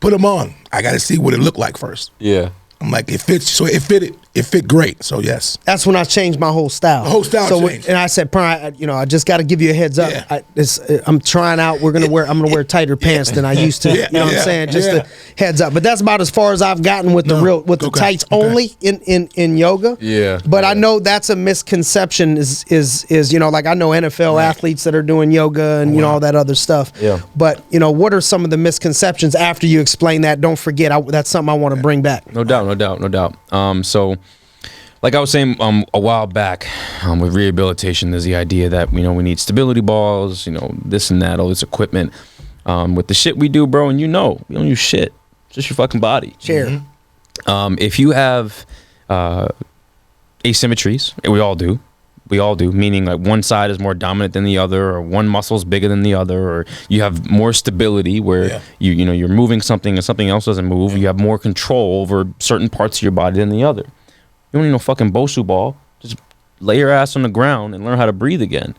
"Put them on. I got to see what it looked like first." Yeah. I'm like, "It fits." So it fit great. So yes. That's when I changed my whole style. The whole style So changed. and I said, "Perm, I just got to give you a heads up. Yeah. I'm trying out. I'm gonna wear tighter pants than I used to. Yeah, You know what I'm yeah, saying? Just yeah. a heads up. But that's about as far as I've gotten with the Okay, tights okay. only in yoga. Yeah, But I know that's a misconception. Is like I know NFL athletes that are doing yoga and all that other stuff. Yeah. But what are some of the misconceptions after you explain that? Don't forget, that's something I want to bring back. No doubt. So, like I was saying a while back, with rehabilitation, there's the idea that we need stability balls, this and that, all this equipment. With the shit we do, bro, and we don't use shit, just your fucking body. Share. If you have asymmetries, and we all do, meaning like one side is more dominant than the other, or one muscle's bigger than the other, or you have more stability where you're moving something and something else doesn't move. You have more control over certain parts of your body than the other. You don't need no fucking Bosu ball. Just lay your ass on the ground and learn how to breathe again.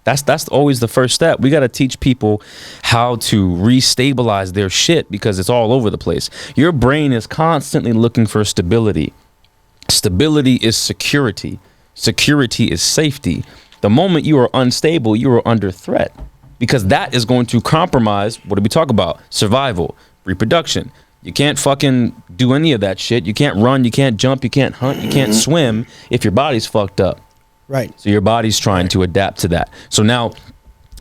That's always the first step. We got to teach people how to restabilize their shit, because it's all over the place. Your brain is constantly looking for stability. Stability is security. Security is safety. The moment you are unstable, you are under threat, because that is going to compromise, what did we talk about? Survival, reproduction. You can't fucking do any of that shit. You can't run, you can't jump, you can't hunt, you can't swim if your body's fucked up. Right. So your body's trying to adapt to that. So now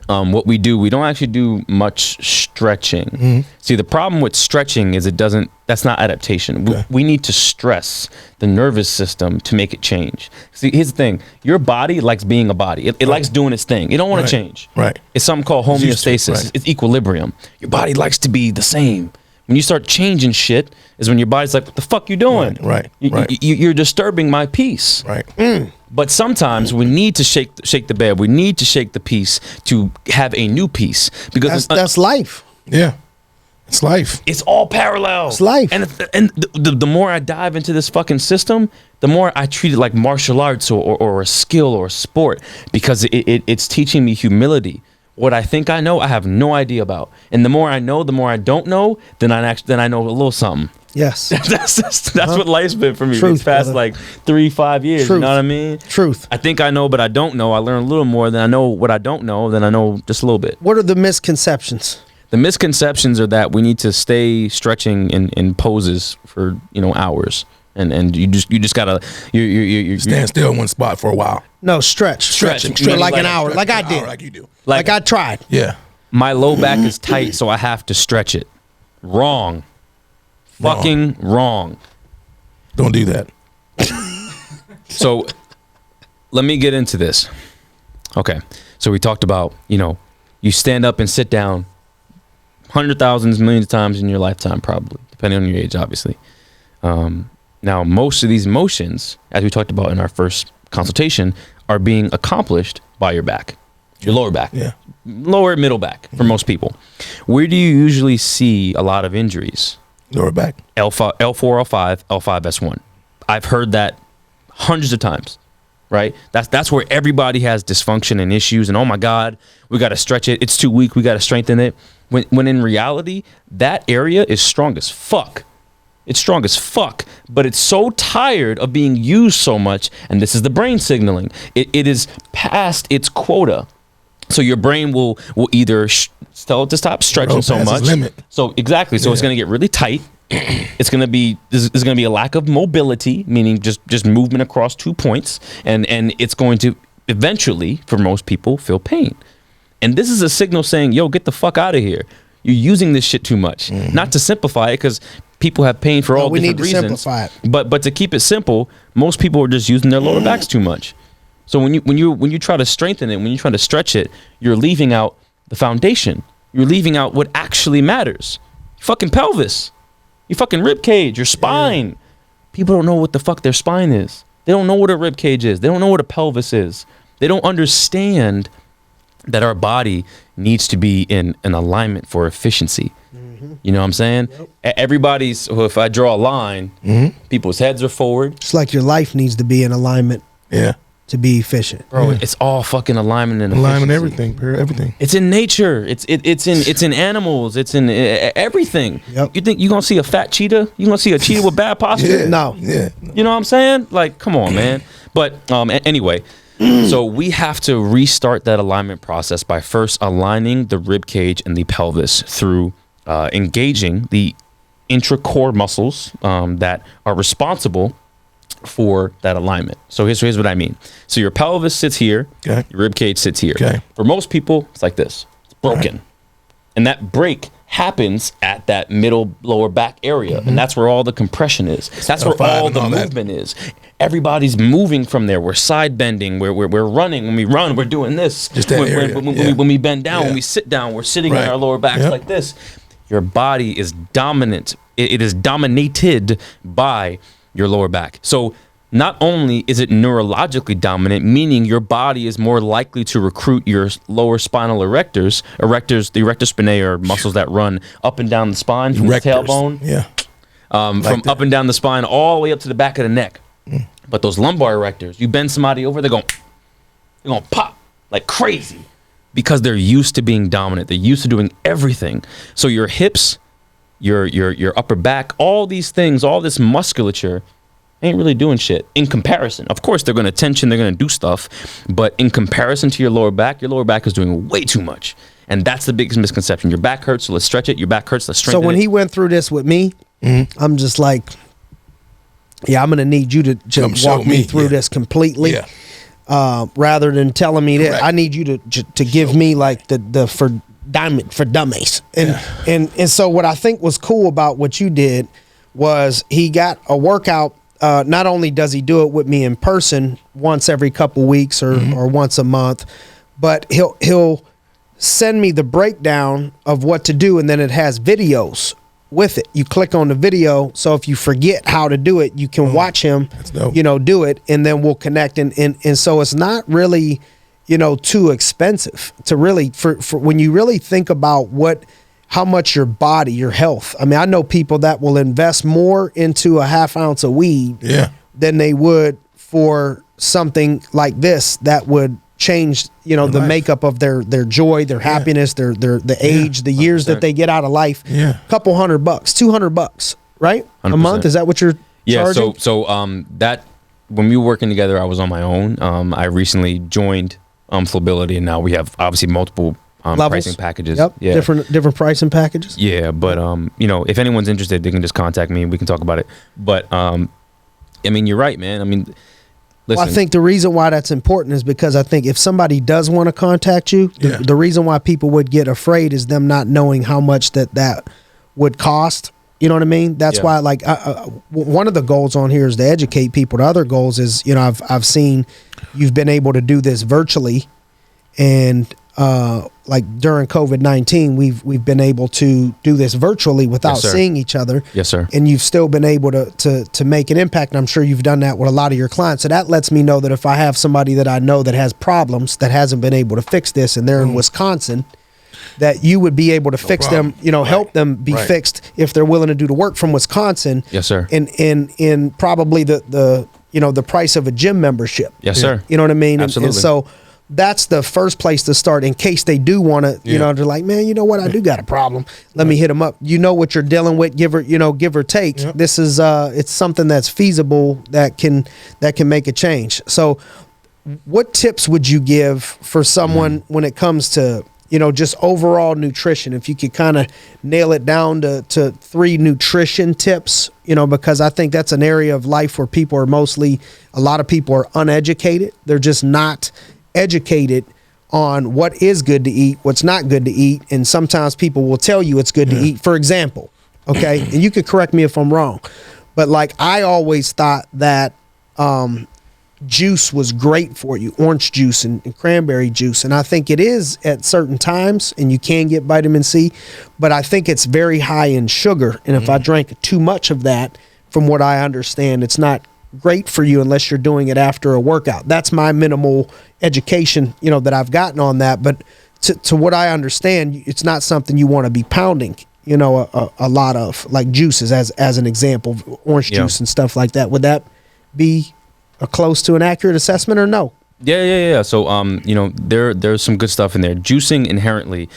what we do, we don't actually do much stretching. See, the problem with stretching is that's not adaptation. We need to stress the nervous system to make it change. See, here's the thing. Your body likes being a body. It likes doing its thing. It don't want to change. Right. It's something called used to, homeostasis. right. It's equilibrium. Your body likes to be the same. When you start changing shit is when your body's like, what the fuck you doing? Right. You're disturbing my peace. Right. But sometimes we need to shake the bed. We need to shake the peace to have a new peace, because That's life. Yeah. It's life. it's all parallel. It's life. And the more I dive into this fucking system, the more I treat it like martial arts or a skill or a sport, because it's teaching me humility. What I think I know, I have no idea about. And the more I know, the more I don't know, then I know a little something. Yes. That's what life's been for me Truth, these past brother. like 3-5 years. Truth. You know what I mean? Truth. I think I know, but I don't know. I learn a little more than I know what I don't know. Then I know just a little bit. What are the misconceptions? The misconceptions are that we need to stay stretching in poses for hours, and you just gotta you Stand still in one spot for a while. No, stretching You like an mean hour, like I did, Like you do. like I tried. Yeah. My low back is tight, so I have to stretch it. Wrong. Fucking wrong. Don't do that. So let me get into this. Okay. So we talked about, you stand up and sit down hundreds, millions of times in your lifetime, probably, depending on your age, obviously. Now, most of these motions, as we talked about in our first consultation, are being accomplished by your back, your lower back, lower middle back for most people. Where do you usually see a lot of injuries? Lower back. L4, L5, L5S1. I've heard that hundreds of times, right? That's where everybody has dysfunction and issues, and oh my God, we got to stretch it. It's too weak. We got to strengthen it. When in reality, that area is strong as fuck. It's strong as fuck, but it's so tired of being used so much, and this is the brain signaling. It is past its quota. So your brain will either tell it to stop stretching so much. Limit. So exactly. So it's going to get really tight. It's going to be there's going to be a lack of mobility, meaning just movement across 2 points, and it's going to eventually, for most people, feel pain. And this is a signal saying, "Yo, get the fuck out of here. You're using this shit too much." Not to simplify it, because people have pain for all different reasons. We need to simplify it. But to keep it simple, most people are just using their lower backs too much. So when you try to strengthen it, when you try to stretch it, you're leaving out the foundation. You're leaving out what actually matters. Your fucking pelvis, your fucking rib cage, your spine. People don't know what the fuck their spine is. They don't know what a rib cage is. They don't know what a pelvis is. They don't understand that our body needs to be in an alignment for efficiency. You know what I'm saying? Yep. Everybody's, if I draw a line, people's heads are forward. It's like your life needs to be in alignment. Yeah. To be efficient. Bro, it's all fucking alignment and alignment, efficiency. everything. It's in nature. It's in animals. It's in everything. Yep. You think you gonna see a fat cheetah? You gonna see a cheetah with bad posture? No. Yeah. You know what I'm saying? Like, come on, man. But anyway, so we have to restart that alignment process by first aligning the rib cage and the pelvis through engaging the intracore muscles that are responsible for that alignment. So here's what I mean. So your pelvis sits here, your rib cage sits here. For most people, it's like this. It's broken. And that break happens at that middle lower back area. And that's where all the compression is. That's where all the movement is. Everybody's moving from there. We're side bending. We're running. When we run, we're doing this. Just that area. When we bend down, when we sit down, we're sitting on our lower backs like this. Your body is dominant. It is dominated by your lower back. So not only is it neurologically dominant, meaning your body is more likely to recruit your lower spinal erectors. The erector spinae are muscles that run up and down the spine from the tailbone. Yeah. From up and down the spine all the way up to the back of the neck. But those lumbar erectors, you bend somebody over, they're going to pop like crazy because they're used to being dominant. They're used to doing everything. So your hips, your upper back, all these things, all this musculature ain't really doing shit in comparison. Of course, they're going to tension, they're going to do stuff, but in comparison to your lower back is doing way too much. And that's the biggest misconception. Your back hurts, so let's stretch it. Your back hurts, let's strengthen it. So when he went through this with me, I'm just like, I'm going to need you to walk me through this completely. Rather than telling me that, I need you to give me like the for dummies. And so what I think was cool about what you did was he got a workout. Not only does he do it with me in person once every couple weeks or once a month, but he'll send me the breakdown of what to do, and then it has videos with it. You click on the video, so if you forget how to do it, you can watch him do it, and then we'll connect. And so it's not really too expensive to really for when you really think about how much your body, your health. I mean, I know people that will invest more into a half ounce of weed than they would for something like this that would change, the life. makeup of their joy, their happiness, the age, the years that they get out of life. Yeah. Couple $100, $200, right? 100%. A month. Is that what you're charging? So that when we were working together, I was on my own. I recently joined Flowbility, and now we have obviously multiple pricing packages. Yep. Yeah. Different pricing packages. Yeah, but if anyone's interested, they can just contact me. We can talk about it. But you're right, man. Listen. Well, I think the reason why that's important is because I think if somebody does want to contact you, the reason why people would get afraid is them not knowing how much that would cost. You know what I mean? That's why, like, one of the goals on here is to educate people. The other goals is, I've seen you've been able to do this virtually, and like during COVID-19, we've been able to do this virtually without seeing each other. Yes, sir. And you've still been able to make an impact. And I'm sure you've done that with a lot of your clients. So that lets me know that if I have somebody that I know that has problems that hasn't been able to fix this, and they're in Wisconsin, that you would be able to fix them, help them be fixed if they're willing to do the work from Wisconsin. Yes, sir. In probably the price of a gym membership. Yes, sir. You know what I mean? Absolutely. And so that's the first place to start in case they do want to, they're like, man, you know what? I do got a problem. Let me hit them up. You know what you're dealing with, give or take. Yep. This is, it's something that's feasible that can make a change. So what tips would you give for someone when it comes to, just overall nutrition? If you could kind of nail it down to 3 nutrition tips, because I think that's an area of life where a lot of people are uneducated. They're just not educated on what is good to eat, what's not good to eat. And sometimes people will tell you it's good to eat. For example, okay, and you could correct me if I'm wrong, but like I always thought that juice was great for you, orange juice and cranberry juice. And I think it is at certain times, and you can get vitamin C, but I think it's very high in sugar. And if I drank too much of that, from what I understand, it's not great for you unless you're doing it after a workout. That's my minimal education, that I've gotten on that. But to what I understand, it's not something you want to be pounding, a lot of, like juices as an example, orange juice and stuff like that. Would that be close to an accurate assessment or no? Yeah. So, there's some good stuff in there. Juicing inherently,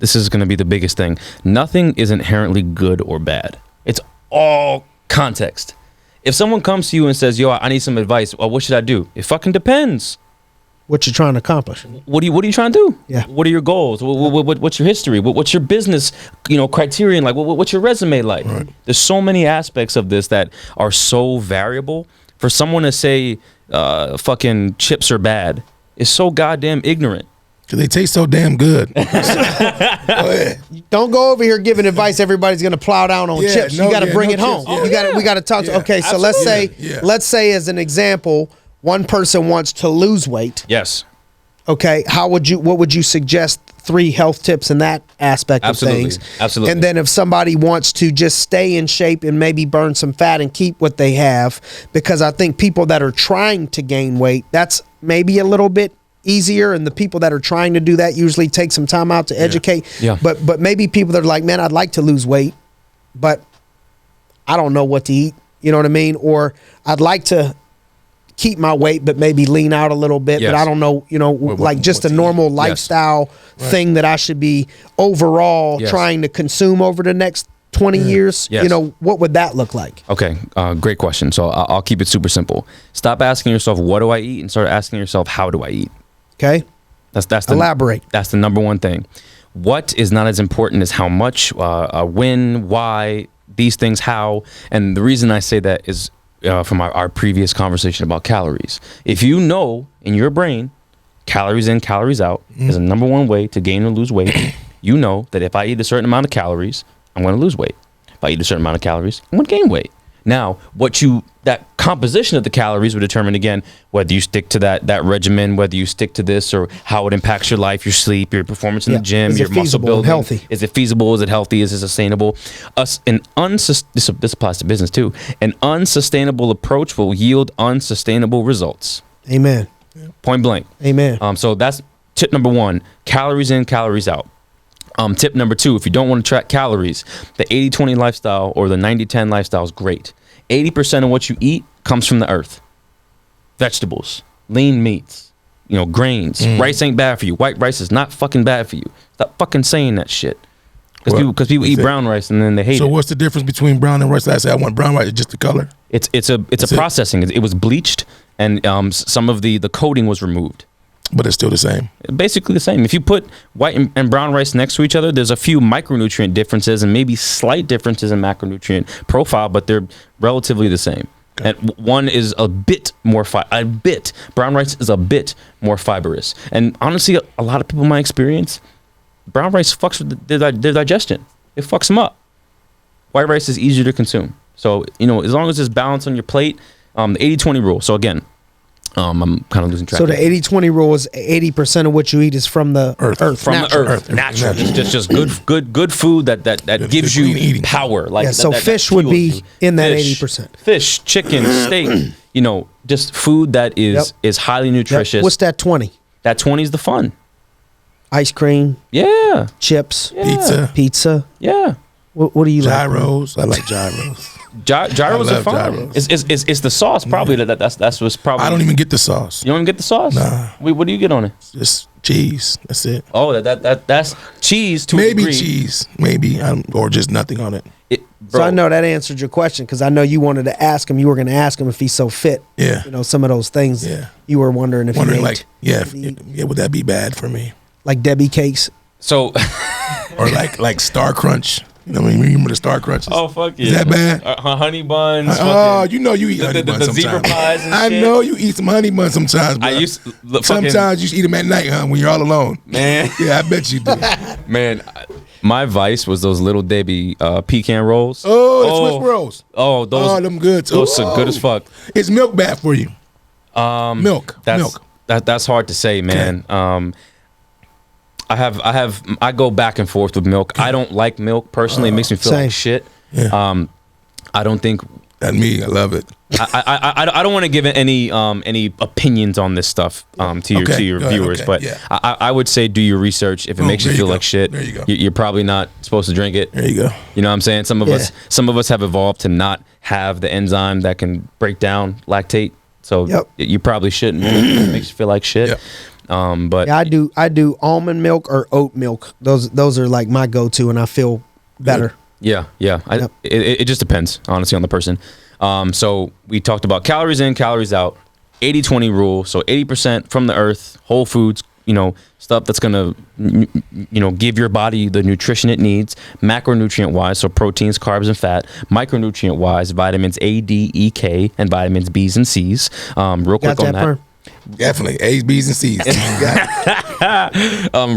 this is going to be the biggest thing. Nothing is inherently good or bad. It's all context. If someone comes to you and says, yo, I need some advice, well, what should I do? It fucking depends. What you're trying to accomplish. What are you trying to do? Yeah. What are your goals? What's your history? What's your business, criterion like? What's your resume like? Right. There's so many aspects of this that are so variable. For someone to say fucking chips are bad is so goddamn ignorant. Because they taste so damn good. Don't go over here giving advice. Everybody's going to plow down on chips. You got to bring it home. We got to talk. Okay, so let's say as an example, one person wants to lose weight. Yes. Okay, what would you suggest 3 health tips in that aspect of things? Absolutely. And then if somebody wants to just stay in shape and maybe burn some fat and keep what they have, because I think people that are trying to gain weight, that's maybe a little bit easier, and the people that are trying to do that usually take some time out to educate. Yeah. But maybe people that are like, man, I'd like to lose weight, but I don't know what to eat. You know what I mean? Or I'd like to keep my weight, but maybe lean out a little bit. But I don't know, like just a normal lifestyle thing that I should be overall trying to consume over the next 20 years. Yes. What would that look like? Okay, great question. So I'll keep it super simple. Stop asking yourself, what do I eat? And start asking yourself, how do I eat? Okay. Elaborate. That's the number one thing. What is not as important as how much, when, why, these things, how. And the reason I say that is from our previous conversation about calories. If you know in your brain, calories in, calories out is the number one way to gain or lose weight, you know that if I eat a certain amount of calories, I'm going to lose weight. If I eat a certain amount of calories, I'm going to gain weight. Now, that composition of the calories will determine, again, whether you stick to that regimen, whether you stick to this, or how it impacts your life, your sleep, your performance in the gym, your muscle building. Healthy? Is it feasible? Is it healthy? Is it sustainable? This applies to business too. An unsustainable approach will yield unsustainable results. Amen. Point blank. Amen. So that's tip number 1, calories in, calories out. Tip number 2, if you don't want to track calories, the 80-20 lifestyle or the 90-10 lifestyle is great. 80% of what you eat comes from the earth. Vegetables, lean meats, grains. Rice ain't bad for you. White rice is not fucking bad for you. Stop fucking saying that shit. Because people eat brown rice and then they hate it. So what's the difference between brown and rice? I said I want brown rice. It's just the color. It's a processing. It was bleached and some of the coating was removed. But it's still the same. Basically the same. If you put white and brown rice next to each other, there's a few micronutrient differences and maybe slight differences in macronutrient profile, but they're relatively the same. Okay. And one is a bit more brown rice is a bit more fibrous. And honestly, a lot of people in my experience, brown rice fucks with their digestion. It fucks them up. White rice is easier to consume. So, as long as there's balance on your plate, the 80-20 rule. So again, I'm kind of losing track. So the 80-20 rule is 80% of what you eat is from the earth. From natural. the earth. Natural. Just good food that gives you power. Like so fish would be in that 80%. Fish, chicken, steak, just food that is highly nutritious. What's that 20? That 20 is the fun. Ice cream. Yeah. Chips. Yeah. Pizza. Yeah. What do you like? Gyros. I like gyros. Gyros are fine. It's the sauce probably that's what's probably. I don't even get the sauce. You don't even get the sauce? Nah. What do you get on it? Just cheese. That's it. Oh, that's cheese to maybe a degree. Cheese, maybe, or just nothing on it. So I know that answered your question because I know you wanted to ask him. You were going to ask him if he's so fit. Yeah. Some of those things. Yeah. You were wondering if he ate. Would that be bad for me? Like Debbie cakes. So. Or like Star Crunch. Remember the Star Crunches? Oh, fuck yeah. Is that bad? Honey buns. You eat honey buns sometimes. The zebra pies and shit. I know you eat some honey buns sometimes, bro. Sometimes you eat them at night, when you're all alone. Man. Yeah, I bet you do. Man, my vice was those little Debbie pecan rolls. Oh, the Swiss rolls. Oh, those. Oh, them good. Those are good as fuck. Is milk bad for you? Milk. That's hard to say, man. Okay. I go back and forth with milk. I don't like milk personally. It makes me feel like shit. Yeah. I don't think. That me, I love it. I don't want to give any opinions on this stuff to your viewers, but I would say do your research. If it makes you feel like shit, there you go. You're probably not supposed to drink it. There you go. You know what I'm saying? Some of us have evolved to not have the enzyme that can break down lactate. So you probably shouldn't. It makes you feel like shit. Yep. But I do almond milk or oat milk. Those are like my go-to, and I feel better. Yeah. It just depends, honestly, on the person. So we talked about calories in, calories out, 80-20 rule. So 80% from the earth, whole foods, stuff that's gonna, give your body the nutrition it needs, macronutrient wise, so proteins, carbs, and fat. Micronutrient wise, vitamins A, D, E, K, and vitamins B's and C's. Real quick on that. Definitely A's, B's, and C's.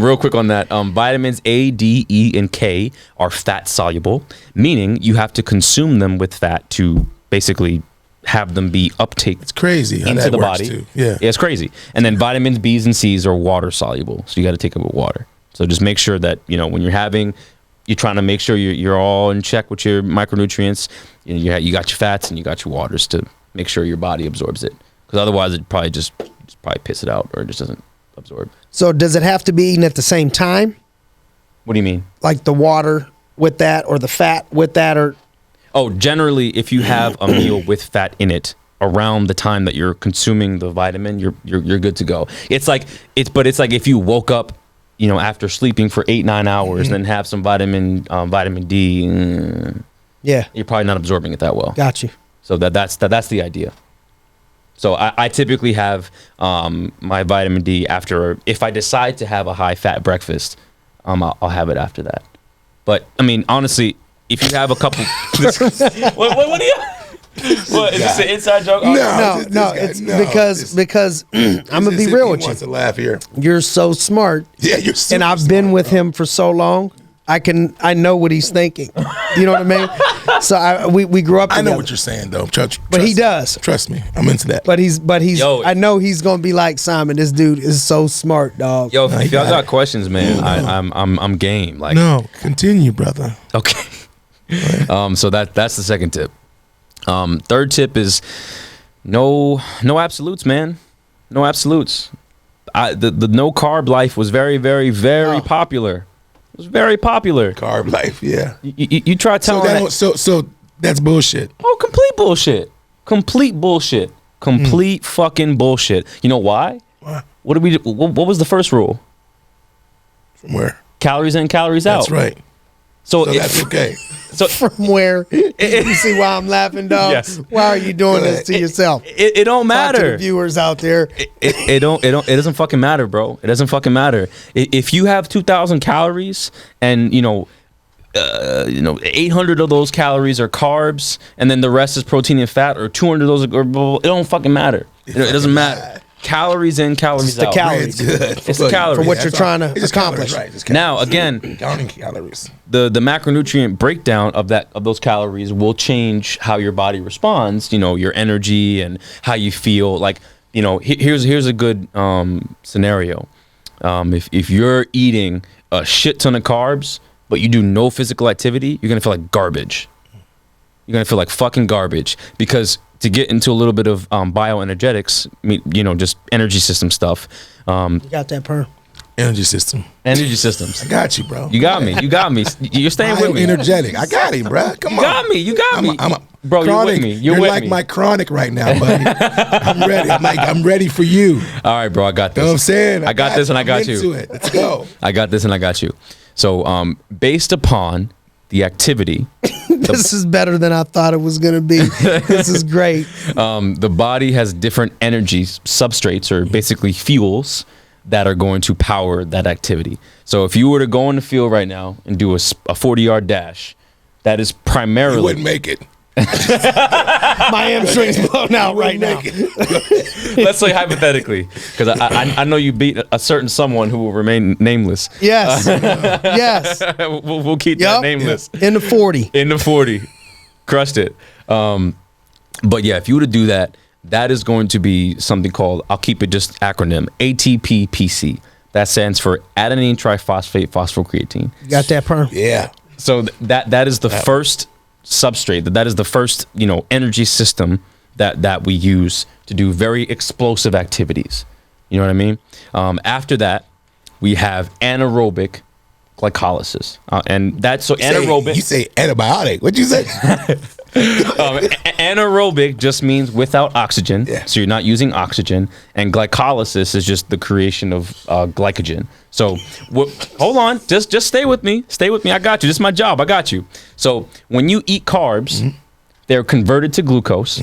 Real quick on that. Vitamins A, D, E, and K are fat soluble, meaning you have to consume them with fat to basically have them be uptake. It's crazy into the body. Too. Yeah, it's crazy. And then vitamins B's and C's are water soluble, so you got to take them with water. So just make sure that when you're trying to make sure you're all in check with your micronutrients. You got your fats and you got your waters to make sure your body absorbs it. Because otherwise, it probably just piss it out or it just doesn't absorb. So does it have to be eaten at the same time? What do you mean? Like the water with that or the fat with that or? Oh, generally, if you have a meal with fat in it around the time that you're consuming the vitamin, you're good to go. It's like if you woke up, after sleeping for 8-9 hours, then have some vitamin D. You're probably not absorbing it that well. Got you. So that's the idea. So I typically have my vitamin D if I decide to have a high fat breakfast, I'll have it after that. But I mean, honestly, if you have a couple, what do you? What is this an inside joke? No, it's because I'm gonna be real with you. He wants to laugh here. You're so smart. Yeah, you're super and I've been with him for so long. I know what he's thinking. You know what I mean? So we grew up together. I know what you're saying though. But he does. Trust me, I'm into that. But he's. I know he's gonna be like Simon. This dude is so smart, dog. Yo, if y'all got questions, man, I'm game. Like, no, continue, brother. Okay. So that's the second tip. Third tip is no absolutes, man. No absolutes. The no carb life was very, very, very popular. It was very popular. Carb life, yeah. You try telling that. So that's bullshit. Oh, complete bullshit. Complete bullshit. Complete fucking bullshit. You know why? What? what did we? What was the first rule? From where? Calories in, calories out. That's right. So, that's okay. So From where? You see why I'm laughing, dog? Yes. Why are you doing this to yourself? it don't Talk to matter. the viewers out there. It doesn't fucking matter, bro. It doesn't fucking matter. If you have 2,000 calories and 800 of those calories are carbs, and then the rest is protein and fat, or 200 of those, it don't fucking matter. It doesn't matter. Calories in, calories the out. calories. It's the calories. For what you're trying to It's accomplish. calories, right? It's Now, calories. again, counting calories. the macronutrient breakdown of those calories will change how your body responds. Your energy and how you feel. Like, here's a good scenario. If you're eating a shit ton of carbs, but you do no physical activity, you're gonna feel like garbage. You're gonna feel like fucking garbage, because to get into a little bit of bioenergetics, just energy system stuff. You got that, Perm? Energy system. Energy systems. I got you, bro. You got me. You're staying with me. Energetic. I got him, bro. Come on. You got me. I'm a Bro, chronic. you're with me. You're with like me. my chronic right now, buddy. I'm ready. I'm ready for you. All right, bro. I got this. You know what I'm saying? I got this and I got I'm into you. it. Let's go. I got this and I got you. So, based upon the activity, This is better than I thought it was going to be. This is great. the body has different energy substrates, or basically fuels, that are going to power that activity. So if you were to go in the field right now and do a 40-yard dash, that is You primarily... wouldn't make it. My hamstring's blown out right now. Let's say hypothetically, because I know you beat a certain someone who will remain nameless. Yes. Yes. We'll keep Yep. that nameless. In the 40. In the 40. Crushed it. But yeah, if you were to do that, that is going to be something called, I'll keep it just acronym, ATP-PC. That stands for adenine triphosphate phosphocreatine. You got that, Perm? Yeah. So that is the first substrate, that is the first energy system that we use to do very explosive activities. You know what I mean? After that, we have anaerobic glycolysis, and that's anaerobic. You say antibiotic. What'd you say? Anaerobic just means without oxygen, Yeah. so you're not using oxygen, and glycolysis is just the creation of glycogen. So hold on, just stay with me. I got you. This is my job. I got you. So when you eat carbs, they're converted to glucose,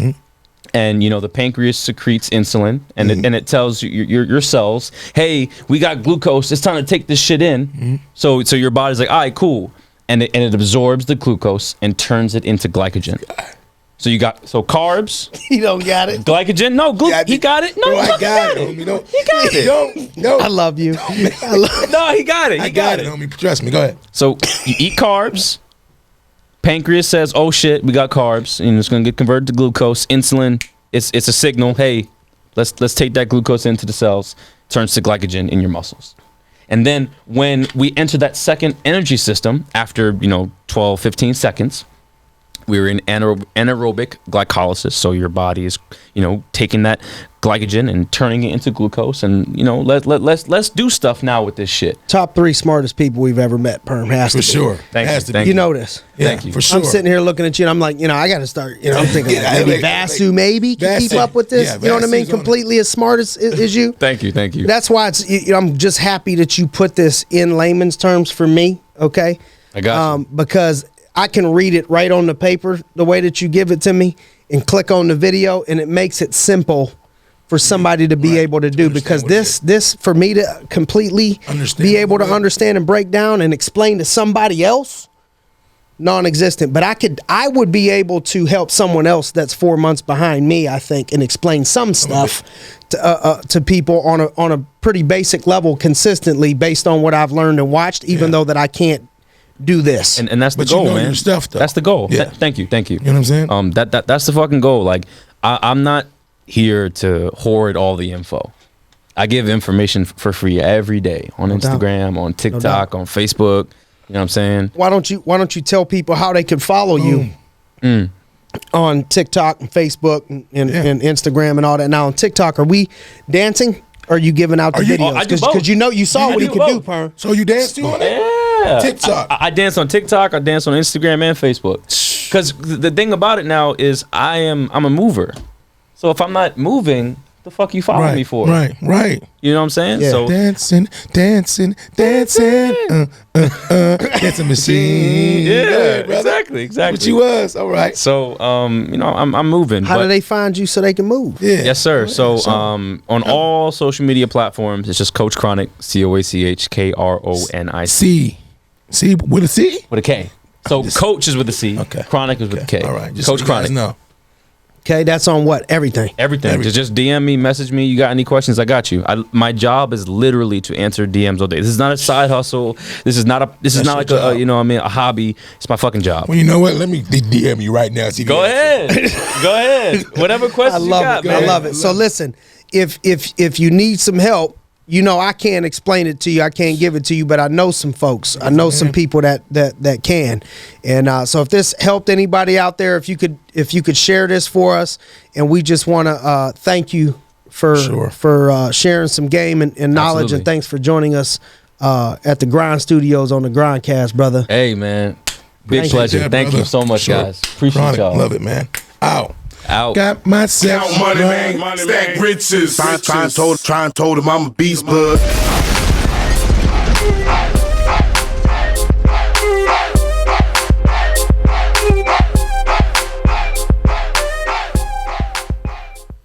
and the pancreas secretes insulin, and it tells your cells, hey, we got glucose. It's time to take this shit in. So your body's like, all right, cool. And it absorbs the glucose and turns it into glycogen. So you got carbs, You don't got it. glycogen. No, he got it. No, I fucking got it, homie. No, He got it. No, I love you. No, he got it. I got it, homie. Trust me. Go ahead. So you eat carbs. Pancreas says, "Oh shit, we got carbs, and it's gonna get converted to glucose." Insulin, it's a signal. Hey, let's take that glucose into the cells. Turns to glycogen in your muscles. And then when we enter that second energy system, after 12, 15 seconds, we're in anaerobic glycolysis. So your body is taking that glycogen and turning it into glucose, and let's do stuff now with this shit. Top 3 smartest people we've ever met, Perm. Has to For be. sure. Thank Has you. to Thank be. You know this. Yeah, Thank you. For sure. I'm sitting here looking at you, and I'm like, I got to start. I'm thinking Yeah, maybe like- Vasu maybe can keep Vasu. up with this. Yeah, You know what I mean? Vasu's on it. Completely as smart as you. Thank you. That's why I'm just happy that you put this in layman's terms for me. Okay. I got you. Because I can read it right on the paper the way that you give it to me, and click on the video, and it makes it simple for somebody to be able to do. Understand Because what it this for me to completely Understand be able to what it is. understand and break down and explain to somebody else, non-existent. But I would be able to help someone else that's 4 months behind me, I think, and explain some stuff to people on a pretty basic level consistently, based on what I've learned and watched, even though that I can't do this. And that's the But you goal, know man. your stuff, though. That's the goal. Yeah. Thank you. You know what I'm saying? That's the fucking goal. Like I'm not here to hoard all the info. I give information for free every day on doubt. Instagram, on TikTok, doubt. on Facebook. You know what I'm saying? Why don't you tell people how they can follow you on TikTok and Facebook and Instagram and all that? Now on TikTok, are we dancing? Or are you giving out the you- videos? I do both. Because you saw I what he do could do, both. Perm. So you dance too on it? Yeah. TikTok. I dance on TikTok. I dance on Instagram and Facebook. Because the thing about it now is I'm a mover. So if I'm not moving, the fuck you following me for? Right. You know what I'm saying? Yeah. So Dancing, dancing machine. yeah, brother. exactly. What you was, all right. So I'm moving. How but do they find you so they can move? Yeah. Yes, sir. So on all social media platforms, it's just Coach Chronic, CoachKronic. C with a C? With a K. So Coach is with a C. Okay. Chronic is with a K. All right. Just Coach so you guys Chronic. know. Okay, that's on what? Everything. Everything. Just DM me, message me. You got any questions? I got you. My job is literally to answer DMs all day. This is not a side hustle. This is not like a a hobby. It's my fucking job. Well, you know what? Let me DM you right now. See Go ahead. Go ahead. Whatever questions you got, man. I love it. So listen, if you need some help, I can't explain it to you. I can't give it to you, but I know some folks. I know some people that can. And so if this helped anybody out there, if you could share this for us, and we just want to thank you for sharing some game and knowledge. Absolutely. And thanks for joining us at the Grind Studios on the Grindcast, brother. Hey, man. Big Thank you. pleasure. Yeah, Thank you brother. so much, Sure. guys. Appreciate Chronic, y'all. love it, man. Out. Got myself Count money, man. Stack riches. Try and told him I'm a beast, bud.